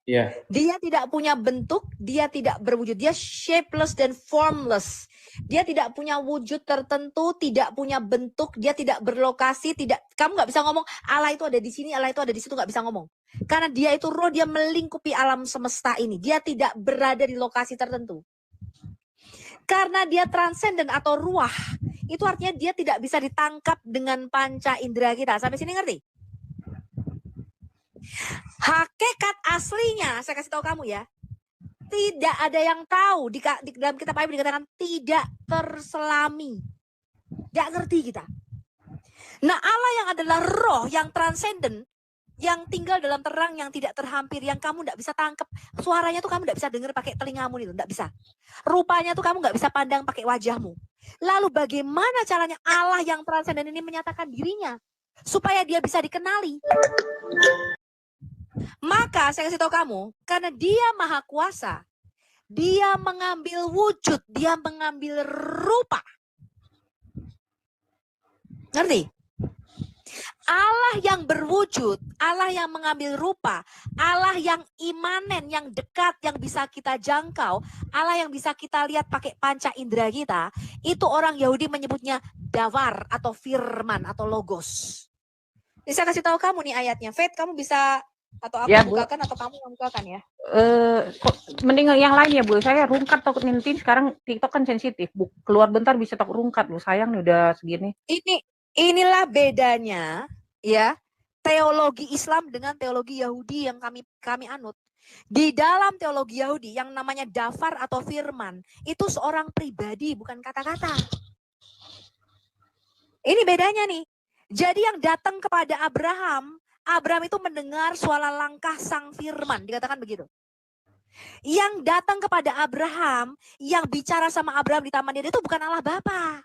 Iya. Dia tidak punya bentuk, dia tidak berwujud, dia shapeless dan formless. Dia tidak punya wujud tertentu, tidak punya bentuk, dia tidak berlokasi, kamu nggak bisa ngomong Allah itu ada di sini, Allah itu ada di situ, nggak bisa ngomong. Karena dia itu roh, dia melingkupi alam semesta ini, dia tidak berada di lokasi tertentu. Karena dia transenden atau ruah, itu artinya dia tidak bisa ditangkap dengan panca indera kita. Sampai sini ngerti? Hakikat aslinya, saya kasih tahu kamu ya, tidak ada yang tahu. Di dalam kitab Bible dikatakan tidak terselami. Tidak ngerti kita. Nah, Allah yang adalah roh, yang transenden, yang tinggal dalam terang, yang tidak terhampir, yang kamu tidak bisa tangkap. Suaranya tuh kamu tidak bisa dengar pakai telingamu itu, tidak bisa. Rupanya tuh kamu nggak bisa pandang pakai wajahmu. Lalu bagaimana caranya Allah yang transenden ini menyatakan dirinya supaya dia bisa dikenali? Maka saya kasih tahu kamu, karena dia maha kuasa, dia mengambil wujud, dia mengambil rupa. Ngerti? Allah yang berwujud, Allah yang mengambil rupa, Allah yang imanen, yang dekat, yang bisa kita jangkau, Allah yang bisa kita lihat pakai panca indera kita, itu orang Yahudi menyebutnya davar atau firman atau logos. Ini saya kasih tahu kamu nih ayatnya. Faith, kamu bisa atau aku bukakan atau kamu yang bukakan ya? Mending yang lain ya Bu. Saya rungkat takut nintin. Sekarang TikTok kan sensitif. Keluar bentar bisa takut rungkat Bu. Sayang nih udah segini. Inilah bedanya ya teologi Islam dengan teologi Yahudi yang kami anut. Di dalam teologi Yahudi yang namanya davar atau firman itu seorang pribadi, bukan kata-kata. Ini bedanya nih. Jadi yang datang kepada Abraham itu mendengar suara langkah sang firman, dikatakan begitu. Yang datang kepada Abraham, yang bicara sama Abraham di Taman Eden itu bukan Allah Bapa.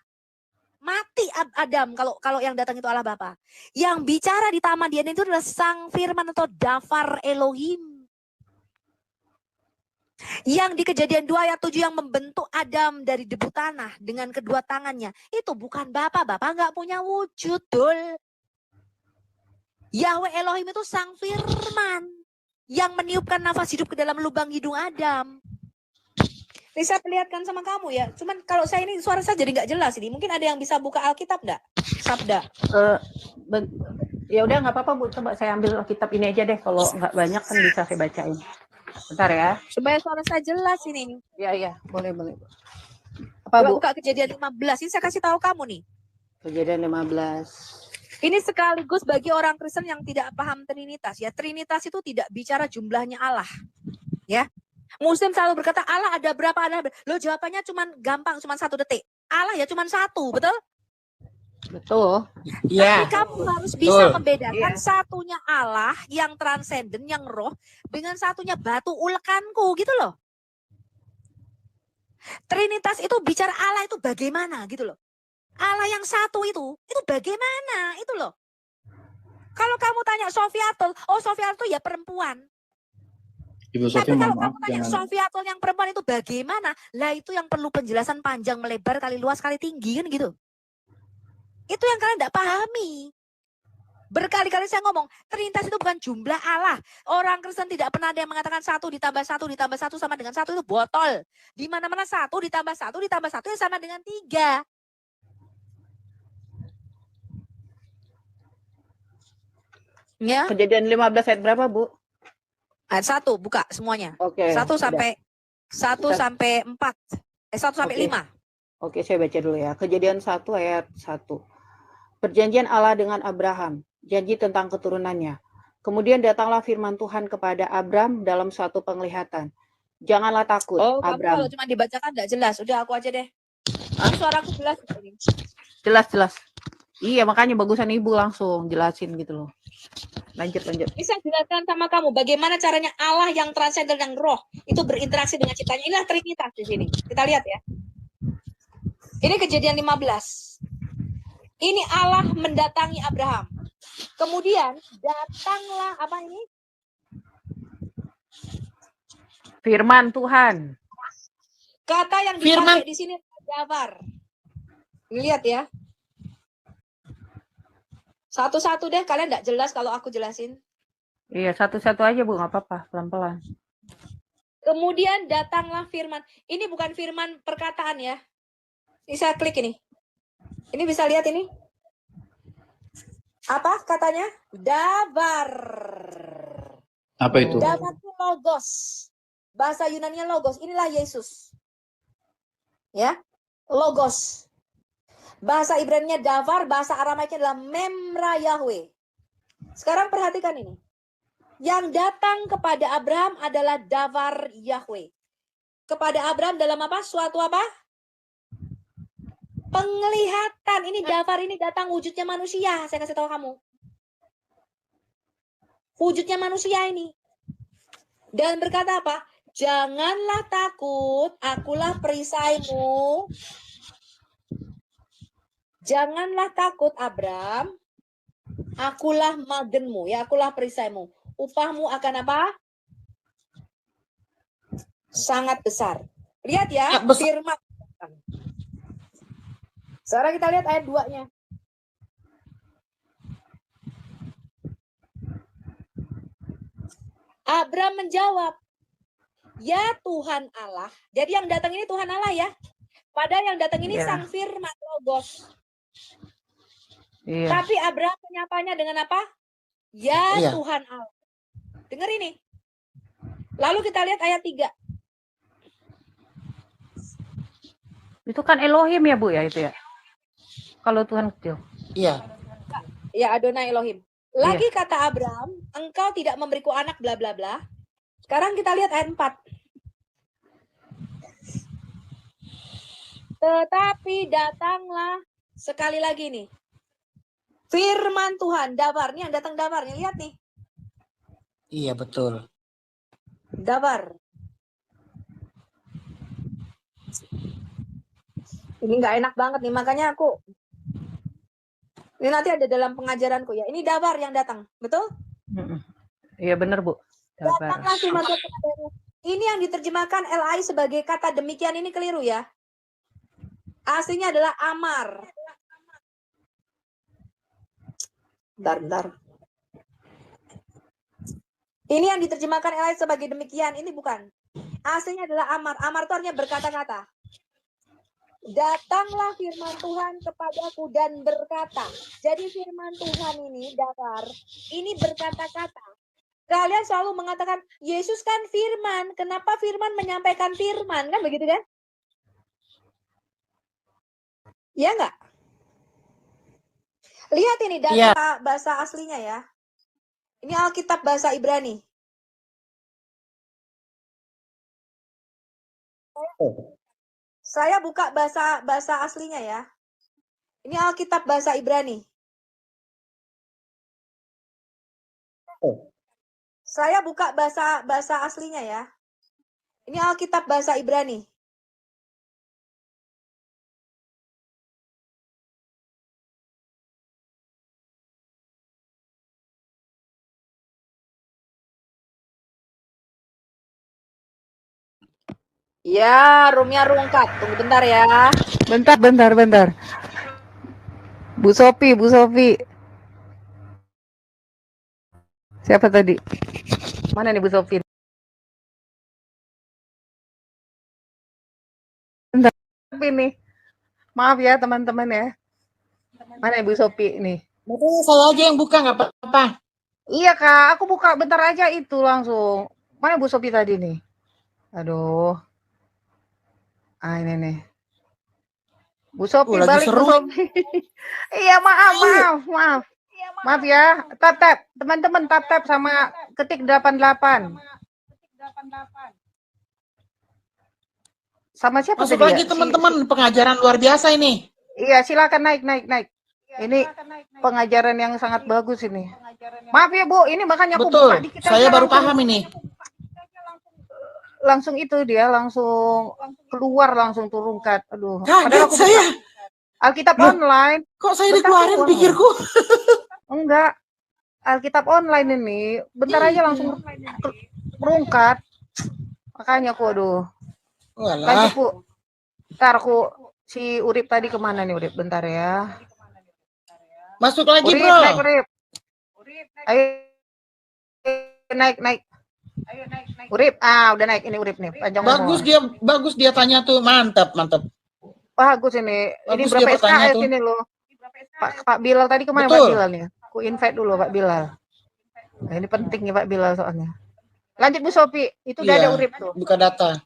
Mati Adam kalau yang datang itu Allah Bapa. Yang bicara di Taman Eden itu adalah sang firman atau davar Elohim. Yang di Kejadian 2 ayat 7 yang membentuk Adam dari debu tanah dengan kedua tangannya. Itu bukan Bapa nggak punya wujud, Dul. Yahweh Elohim itu sang firman yang meniupkan nafas hidup ke dalam lubang hidung Adam. Ini saya perlihatkan sama kamu ya. Cuman kalau saya ini suara saya jadi nggak jelas ini. Mungkin ada yang bisa buka Alkitab nggak? Sabda. Ya udah nggak apa-apa Bu. Coba saya ambil Alkitab ini aja deh. Kalau nggak banyak kan bisa saya bacain. Bentar ya. Supaya suara saya jelas ini. Iya. Boleh. Apa Bu? Buka Kejadian 15. Ini saya kasih tahu kamu nih. Kejadian 15. Ini sekaligus bagi orang Kristen yang tidak paham Trinitas ya. Trinitas itu tidak bicara jumlahnya Allah. Ya. Muslim selalu berkata Allah ada berapa, Lo jawabannya gampang, cuma 1 detik. Allah ya cuma 1, betul? Betul. Tapi kamu harus bisa membedakan satunya Allah yang transenden, yang roh, dengan satunya batu ulekanku gitu loh. Trinitas itu bicara Allah itu bagaimana gitu loh. Allah yang satu itu bagaimana itu loh. Kalau kamu tanya Sofiatul, Sofiatul ya perempuan. Tapi kalau kamu tanya Sofiatul yang perempuan itu bagaimana, lah itu yang perlu penjelasan panjang, melebar, kali luas, kali tinggi kan gitu. Itu yang kalian tidak pahami. Berkali-kali saya ngomong, Trinitas itu bukan jumlah Allah. Orang Kristen tidak pernah ada yang mengatakan 1 ditambah 1 ditambah 1 sama dengan 1 itu botol. Di mana-mana 1 ditambah 1 ditambah 1 ya sama dengan 3. Ya. Kejadian 15 ayat berapa, Bu? Ayat 1 buka semuanya. Oke. 1 sampai 4. 1 sampai 5. Oke, saya baca dulu ya. Kejadian 1 ayat 1. Perjanjian Allah dengan Abraham, janji tentang keturunannya. Kemudian datanglah firman Tuhan kepada Abram dalam suatu penglihatan. Janganlah takut, Oh, kamu Abram. kalau cuma dibacakan nggak jelas. Udah aku aja deh. Suaraku jelas ini. Jelas. Iya, makanya bagusan ibu langsung jelasin gitu loh. Lanjut. Bisa jelaskan sama kamu bagaimana caranya Allah yang transenden yang roh itu berinteraksi dengan ciptanya. Inilah Trinitas di sini. Kita lihat ya. Ini Kejadian 15. Ini Allah mendatangi Abraham. Kemudian datanglah apa ini? Firman Tuhan. Kata yang dipakai di sini davar. Lihat ya. Satu-satu deh, kalian nggak jelas kalau aku jelasin. Iya, satu-satu aja Bu, nggak apa-apa, pelan-pelan. Kemudian datanglah firman. Ini bukan firman perkataan ya. Bisa klik ini. Ini bisa lihat ini. Apa katanya? Davar. Apa itu? Davar itu logos. Bahasa Yunani-nya logos. Inilah Yesus. Ya. Logos. Bahasa Ibrani-nya davar, bahasa Aramaiknya adalah memra Yahweh. Sekarang perhatikan ini. Yang datang kepada Abraham adalah davar Yahweh. Kepada Abraham dalam apa? Suatu apa? Penglihatan. Ini davar ini datang wujudnya manusia. Saya kasih tahu kamu. Wujudnya manusia ini. Dan berkata apa? Janganlah takut, akulah perisaimu. Janganlah takut Abram, akulah magenmu, ya akulah perisaimu. Upahmu akan apa? Sangat besar. Lihat ya, firman. Sekarang kita lihat ayat 2-nya. Abram menjawab, ya Tuhan Allah. Jadi yang datang ini Tuhan Allah ya. Padahal yang datang ini sang firman logos. Iya. Tapi Abraham menyapanya dengan apa? Ya Tuhan Allah. Dengar ini. Lalu kita lihat ayat 3. Itu kan Elohim ya Bu ya itu ya? Kalau Tuhan kecil. Iya. Ya Adonai Elohim. Lagi kata Abraham, engkau tidak memberiku anak bla bla bla. Sekarang kita lihat ayat 4. Tetapi datanglah sekali lagi nih. Firman Tuhan, davar. Nih yang datang davarnya, lihat nih. Iya, betul. Davar. Ini nggak enak banget nih, makanya aku. Ini nanti ada dalam pengajaranku ya. Ini davar yang datang, betul? Iya benar Bu. Datanglah firman Tuhan kepadanya. Ini yang diterjemahkan LAI sebagai kata demikian ini keliru ya. Aslinya adalah amar. Bentar. Ini yang diterjemahkan LAI sebagai demikian. Ini bukan. Aslinya adalah amar. Amar itu artinya berkata-kata. Datanglah firman Tuhan kepadaku dan berkata. Jadi firman Tuhan ini, davar, ini berkata-kata. Kalian selalu mengatakan, Yesus kan firman. Kenapa firman menyampaikan firman? Kan begitu kan? Ya enggak? Lihat ini data bahasa aslinya ya. Ini Alkitab bahasa Ibrani. Saya buka bahasa aslinya ya. Ini Alkitab bahasa Ibrani. Saya buka bahasa aslinya ya. Ini Alkitab bahasa Ibrani. Ya, roomnya rungkat. Tunggu bentar ya. Bentar. Bu Sofi. Siapa tadi? Mana nih Bu Sofi? Bentar. Nih. Maaf ya teman-teman ya. Mana Ibu Sofi nih? Saya aja yang buka, nggak apa-apa. Iya Kak, aku buka bentar aja itu langsung. Mana Bu Sofi tadi nih? Aduh. Ini nih. Bu Sofi balik Bu Sofi. Iya maaf. Maaf ya, tap teman-teman, tap sama ketik 88. Sama siapa Masuk tadi lagi ya? teman-teman, pengajaran luar biasa ini. Iya, silakan naik. Ini pengajaran yang sangat bagus ini. Maaf ya Bu, ini makanya aku Betul, buka dikit saya aja baru langsung, paham ini. langsung itu dia langsung keluar, langsung turunkan. Aduh, Kaget aku saya. Alkitab Loh, online. Kok saya dikeluarin pikirku? Enggak. Alkitab online ini bentar aja langsung berungkat. Makanya aku aduh. Lanjut Bu. Ntar aku si Urip tadi kemana nih Urip? Bentar ya. Masuk lagi Urip, bro. naik Urip. Ayo naik. Urip, udah naik ini Urip nih. Panjang Bagus dia tanya tuh, mantap. Bagus ini. Bagus Ini berapa dia bertanya SKS tuh. ini loh. Pak Bilal tadi kemana Betul. Pak Bilal nih? Aku invite dulu Pak Bilal. Nah, ini penting nih Pak Bilal soalnya. Lanjut Bu Sophie, itu udah ada Urip tuh. Buka data.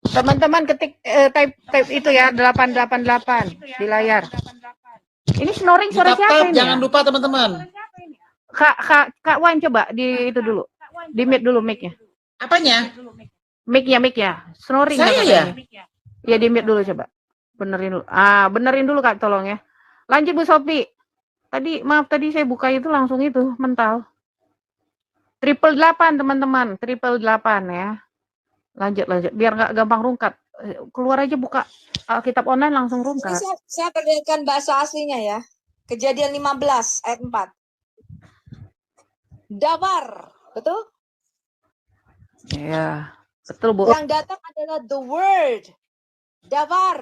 Teman-teman ketik type itu ya 888 di layar. Ini snoring suara siapa ini? Jangan lupa teman-teman. Kak Wan coba di itu dulu. Di mute dulu mic-nya. Apanya? Mic-nya. Snoring saya apa ya? Ya di mute dulu coba. Benerin dulu. Benerin dulu Kak tolong ya. Lanjut Bu Sophie. Tadi saya buka itu langsung itu mental. 888 teman-teman, 888 ya. Lanjut biar nggak gampang rungkat. Keluar aja buka Alkitab online langsung rungkat. Ini saya perlihatkan bahasa aslinya ya. Kejadian 15 ayat 4. Dabar, betul? Iya, betul Bu. Yang datang adalah the word. Dabar.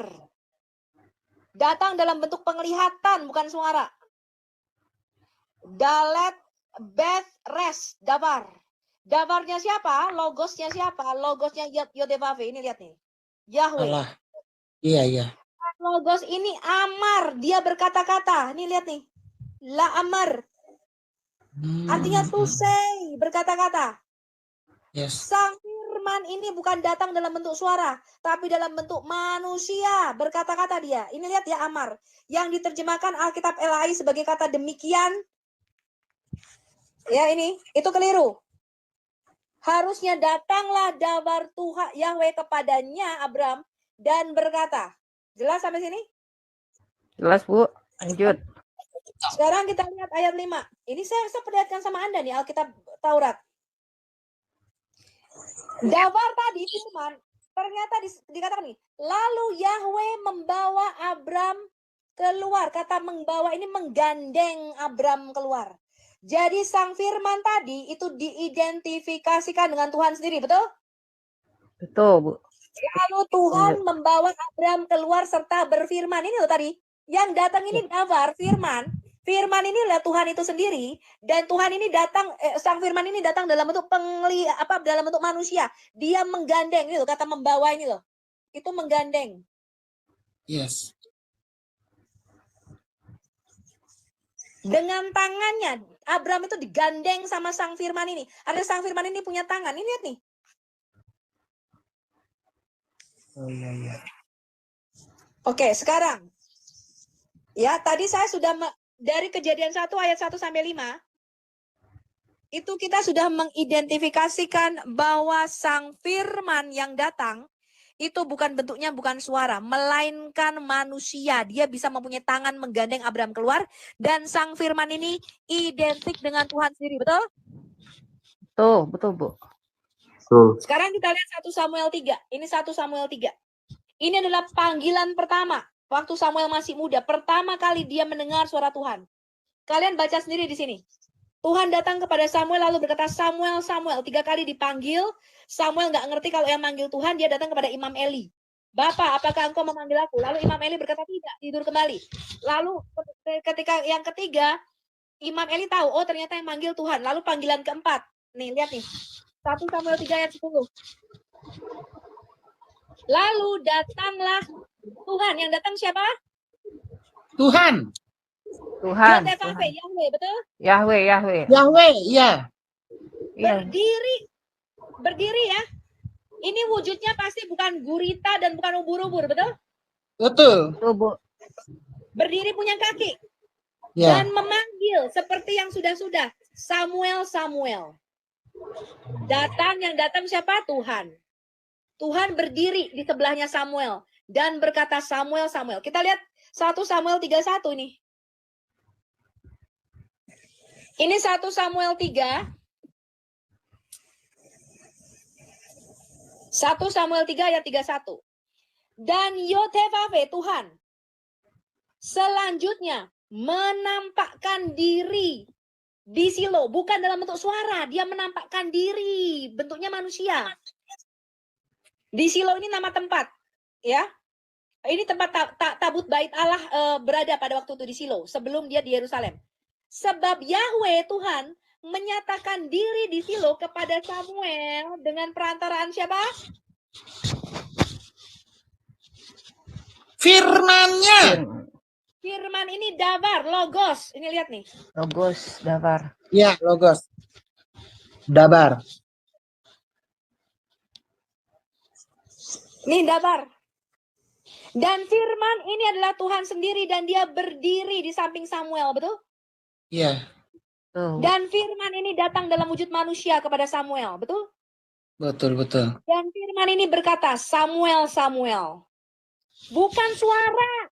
Datang dalam bentuk penglihatan, bukan suara. Dalet, Beth, Res, Dabar. Dabarnya siapa? Logosnya siapa? Logosnya Yodevave. Ini lihat nih. Yahweh. Alah. Iya. Logos ini Amar. Dia berkata-kata. Ini lihat nih. La Amar. Artinya to say. Berkata-kata. Yes. Sang firman ini bukan datang dalam bentuk suara. Tapi dalam bentuk manusia. Berkata-kata dia. Ini lihat ya Amar. Yang diterjemahkan Alkitab LAI sebagai kata demikian. Ya ini. Itu keliru. Harusnya datanglah dabar Tuhan Yahweh kepadanya Abram dan berkata. Jelas sampai sini? Jelas Bu. Lanjut. Sekarang kita lihat ayat 5. Ini saya perlihatkan sama Anda nih Alkitab Taurat. Dabar tadi firman ternyata dikatakan nih, lalu Yahweh membawa Abram keluar. Kata membawa ini menggandeng Abram keluar. Jadi sang firman tadi itu diidentifikasikan dengan Tuhan sendiri, betul? Betul, Bu. Lalu Tuhan membawa Abram keluar serta berfirman. Ini loh tadi. Yang datang ini dabar, firman. Firman ini adalah Tuhan itu sendiri. Dan Tuhan ini datang, sang firman ini datang dalam bentuk dalam bentuk manusia. Dia menggandeng, ini loh kata membawa ini loh. Itu menggandeng. Yes. Dengan tangannya, Abram itu digandeng sama sang firman ini. Ada sang firman ini punya tangan. Ini lihat nih. Oh iya. Oke, sekarang. Ya, tadi saya sudah dari Kejadian 1 ayat 1 sampai 5. Itu kita sudah mengidentifikasikan bahwa sang firman yang datang itu bukan bentuknya bukan suara, melainkan manusia. Dia bisa mempunyai tangan menggandeng Abram keluar dan sang firman ini identik dengan Tuhan sendiri, betul? Betul, Bu. Sekarang kita lihat 1 Samuel 3. Ini 1 Samuel 3. Ini adalah panggilan pertama. Waktu Samuel masih muda. Pertama kali dia mendengar suara Tuhan. Kalian baca sendiri di sini. Tuhan datang kepada Samuel lalu berkata, Samuel, Samuel. 3 kali dipanggil. Samuel nggak ngerti kalau yang manggil Tuhan. Dia datang kepada Imam Eli. Bapak, apakah engkau memanggil aku? Lalu Imam Eli berkata, tidak. Tidur kembali. Lalu ketika yang ketiga, Imam Eli tahu, oh ternyata yang manggil Tuhan. Lalu panggilan keempat. Nih, lihat nih. 1 Samuel 3 ayat 10. Lalu datanglah Tuhan. Yang datang siapa? Tuhan. Yahweh, betul? Yahweh, iya. Berdiri ya. Ini wujudnya pasti bukan gurita dan bukan ubur-ubur, betul? Betul. Bu. Berdiri punya kaki. Dan memanggil seperti yang sudah-sudah. Samuel, Samuel. Yang datang siapa? Tuhan. Tuhan berdiri di sebelahnya Samuel. Dan berkata, Samuel, Samuel. Kita lihat 1 Samuel 31 nih. Ini 1 Samuel 3. 1 Samuel 3 ayat 31. Dan Yotevave, Tuhan, selanjutnya menampakkan diri di Silo. Bukan dalam bentuk suara, dia menampakkan diri, bentuknya manusia. Di Silo ini nama tempat, ya. Ini tempat tabut bait Allah berada pada waktu itu di Silo, sebelum dia di Yerusalem. Sebab Yahweh Tuhan menyatakan diri di Silo kepada Samuel dengan perantaraan siapa? Firman-Nya. Firman ini Dabar, Logos. Ini lihat nih. Logos, Dabar. Iya, Logos. Dabar. Nih Dabar. Dan Firman ini adalah Tuhan sendiri dan dia berdiri di samping Samuel, betul? Iya. Dan Firman ini datang dalam wujud manusia kepada Samuel, betul? Betul, betul. Dan Firman ini berkata, Samuel, Samuel. Bukan suara.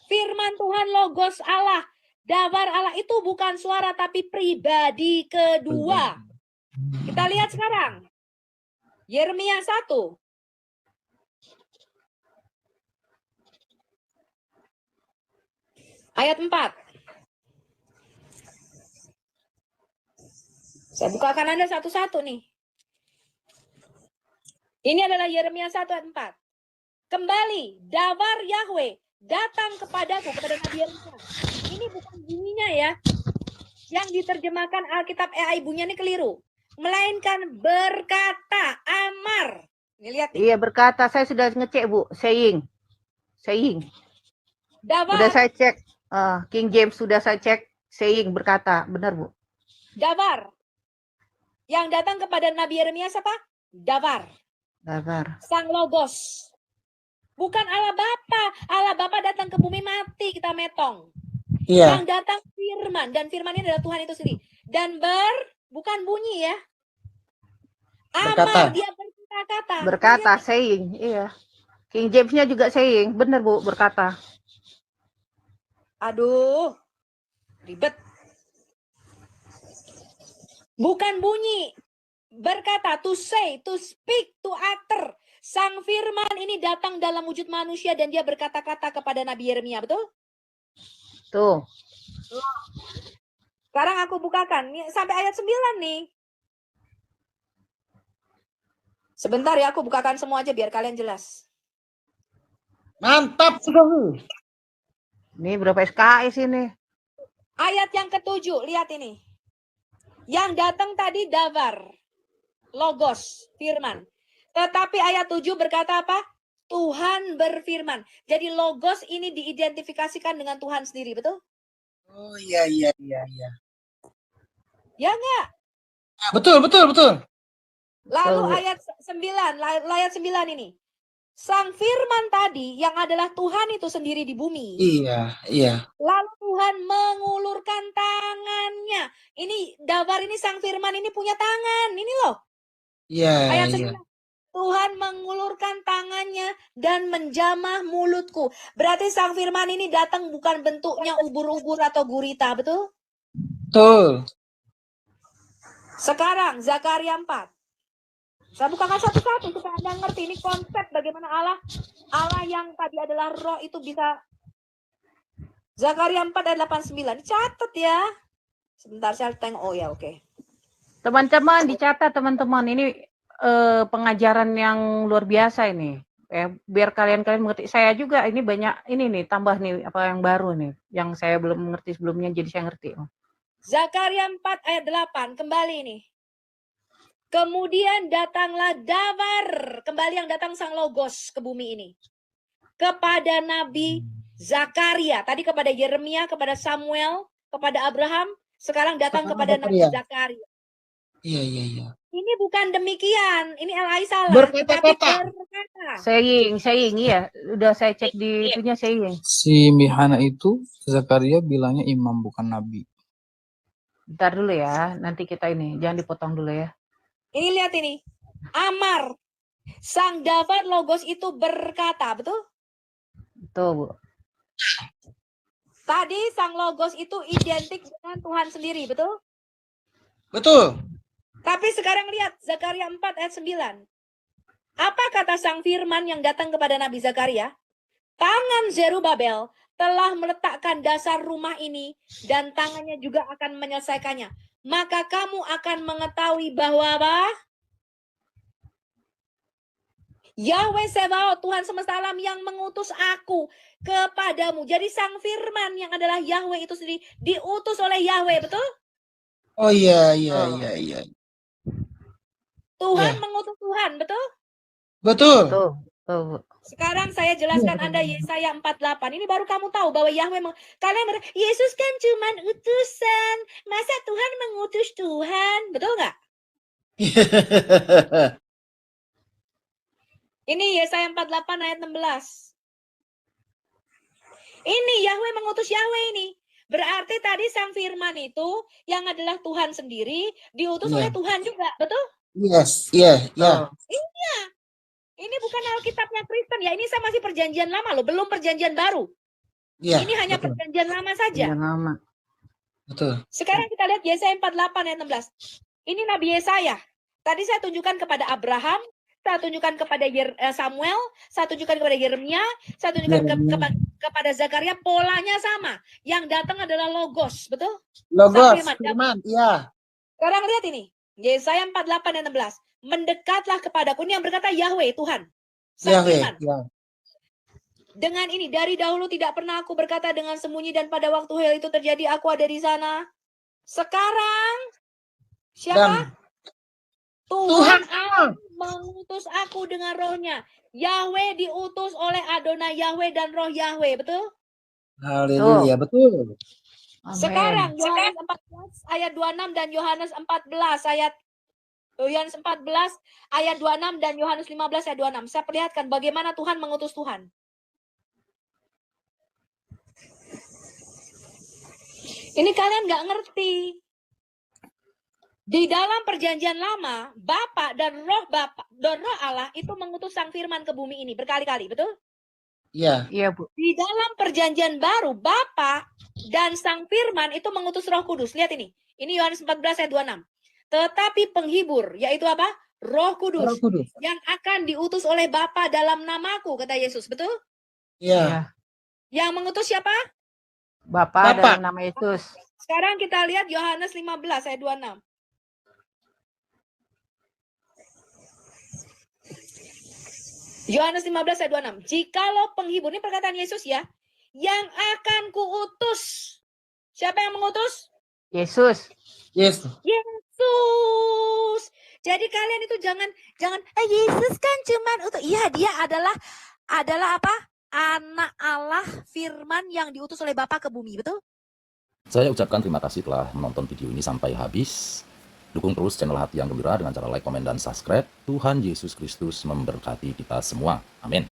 Firman Tuhan, Logos Allah, Dabar Allah itu bukan suara tapi pribadi kedua. Kita lihat sekarang. Yeremia 1. Ayat 4. Saya bukakan Anda satu-satu nih. Ini adalah Yeremia 1 ayat 4. Kembali, Dabar Yahweh datang kepadaku, kepada Nabi Yeremia. Ini bukan bunyinya ya. Yang diterjemahkan Alkitab AI bunyinya ini keliru. Melainkan berkata, amar. Ini lihat nih. Iya berkata, saya sudah ngecek Bu, saying. Dabar. Sudah saya cek, King James sudah saya cek, saying berkata, benar Bu. Dabar. Yang datang kepada Nabi Yeremia siapa? Dabar. Dabar. Sang Logos. Bukan Allah Bapa. Allah Bapa datang ke bumi mati, kita metong. Iya. Yang datang Firman. Dan Firman ini adalah Tuhan itu sendiri. Dan bukan bunyi ya. Amar, dia berkata-kata. Berkata, saying. Iya. King James-nya juga saying. Benar Bu, berkata. Aduh. Ribet. Bukan bunyi. Berkata, to say, to speak, to utter. Sang Firman ini datang dalam wujud manusia dan dia berkata-kata kepada Nabi Yeremia, betul? Tuh. Sekarang aku bukakan sampai ayat 9 nih. Sebentar ya, aku bukakan semua aja biar kalian jelas. Mantap. Ini berapa SKS ini? Ayat yang ke-7, lihat ini. Yang datang tadi Dabar, Logos, Firman. Tetapi ayat 7 berkata apa? Tuhan berfirman. Jadi Logos ini diidentifikasikan dengan Tuhan sendiri, betul? Oh iya. Ya enggak? Betul. Lalu ayat 9 ini. Sang Firman tadi yang adalah Tuhan itu sendiri di bumi. Iya. Lalu Tuhan mengulurkan tangannya. Ini Dabar ini Sang Firman ini punya tangan. Ini loh. Iya. Ayat 9. Tuhan mengulurkan tangannya dan menjamah mulutku. Berarti Sang Firman ini datang bukan bentuknya ubur-ubur atau gurita, betul? Betul. Sekarang Zakaria 4. Saya bukakan satu-satu supaya Anda ngerti ini konsep bagaimana Allah yang tadi adalah roh itu bisa. Zakaria 4 ayat 89. Dicatat ya. Sebentar saya tengok. Oh ya, oke. Teman-teman dicatat teman-teman. Ini pengajaran yang luar biasa ini. Biar kalian mengerti. Saya juga ini banyak ini nih tambah nih apa yang baru nih yang saya belum mengerti sebelumnya jadi saya ngerti. Zakaria 4 ayat 8 kembali nih. Kemudian datanglah Dabar, kembali yang datang Sang Logos ke bumi ini. Kepada Nabi Zakaria, tadi kepada Yeremia, kepada Samuel, kepada Abraham, sekarang datang kepada Nabi Zakaria. Iya. Ini bukan demikian. Ini LAI salah. Berkata-kata. Saying, iya. Udah saya cek di itunya saying. Si Mihana itu Zakaria bilangnya imam bukan nabi. Bentar dulu ya, nanti kita ini jangan dipotong dulu ya. Ini lihat ini. Amar, sang David Logos itu berkata, betul? Betul, Bu. Tadi sang Logos itu identik dengan Tuhan sendiri, betul? Betul. Tapi sekarang lihat Zakaria 4 ayat 9. Apa kata sang firman yang datang kepada Nabi Zakaria? Tangan Zerubabel telah meletakkan dasar rumah ini dan tangannya juga akan menyelesaikannya. Maka kamu akan mengetahui bahwa apa? Yahweh Sebaot, Tuhan semesta alam yang mengutus aku kepadamu. Jadi sang firman yang adalah Yahweh itu sendiri diutus oleh Yahweh, betul? Oh iya. Tuhan mengutus Tuhan, betul? Betul. Sekarang saya jelaskan Anda Yesaya 48. Ini baru kamu tahu bahwa Yahweh kalian Yesus kan cuma utusan. Masa Tuhan mengutus Tuhan? Betul nggak? Ini Yesaya 48 ayat 16. Ini Yahweh mengutus Yahweh ini. Berarti tadi sang firman itu yang adalah Tuhan sendiri diutus oleh Tuhan juga, betul? Yes. Iya. Ini bukan Alkitabnya Kristen ya. Ini saya masih perjanjian lama loh, belum perjanjian baru. Iya. Ini hanya perjanjian lama saja. Betul. Sekarang kita lihat Yesaya 48 ayat 16. Ini Nabi Yesaya. Tadi saya tunjukkan kepada Abraham, saya tunjukkan kepada Samuel, saya tunjukkan kepada Yeremia, saya tunjukkan kepada Zakaria, polanya sama. Yang datang adalah Logos, betul? Logos, firman, iya. Sekarang lihat ini. Yesaya 48 ayat 16. Mendekatlah kepadaku. Ini yang berkata Yahweh, Tuhan. Yahweh, ya. Dengan ini, dari dahulu tidak pernah aku berkata dengan sembunyi dan pada waktu hal itu terjadi, aku ada di sana. Sekarang, siapa? Tuhan Allah mengutus aku dengan rohnya. Yahweh diutus oleh Adonai Yahweh dan roh Yahweh, betul? Haleluya, betul. Sekarang, Yohanes 14 ayat 26 dan Yohanes 14 ayat 26 dan Yohanes 15 ayat 26. Saya perlihatkan bagaimana Tuhan mengutus Tuhan. Ini kalian nggak ngerti. Di dalam perjanjian lama, Bapa dan Roh Allah itu mengutus sang firman ke bumi ini berkali-kali, betul? Iya. Iya, Bu. Di dalam perjanjian baru, Bapa dan sang firman itu mengutus Roh Kudus. Lihat ini. Ini Yohanes 14 ayat 26. Tetapi penghibur, yaitu apa? Roh Kudus. Yang akan diutus oleh Bapa dalam namaku, kata Yesus, betul? Iya. Yang mengutus siapa? Bapa dalam nama Yesus. Sekarang kita lihat Yohanes 15 ayat 26. Yohanes 15 ayat 26. Jikalau penghibur, ini perkataan Yesus ya, yang akan kuutus. Siapa yang mengutus? Yesus. Yesus. Jadi kalian itu jangan Yesus kan cuman utuh. Iya, dia adalah apa? Anak Allah, firman yang diutus oleh Bapa ke bumi, betul? Saya ucapkan terima kasih telah menonton video ini sampai habis. Dukung terus channel Hati yang Gembira dengan cara like, komen, dan subscribe. Tuhan Yesus Kristus memberkati kita semua. Amin.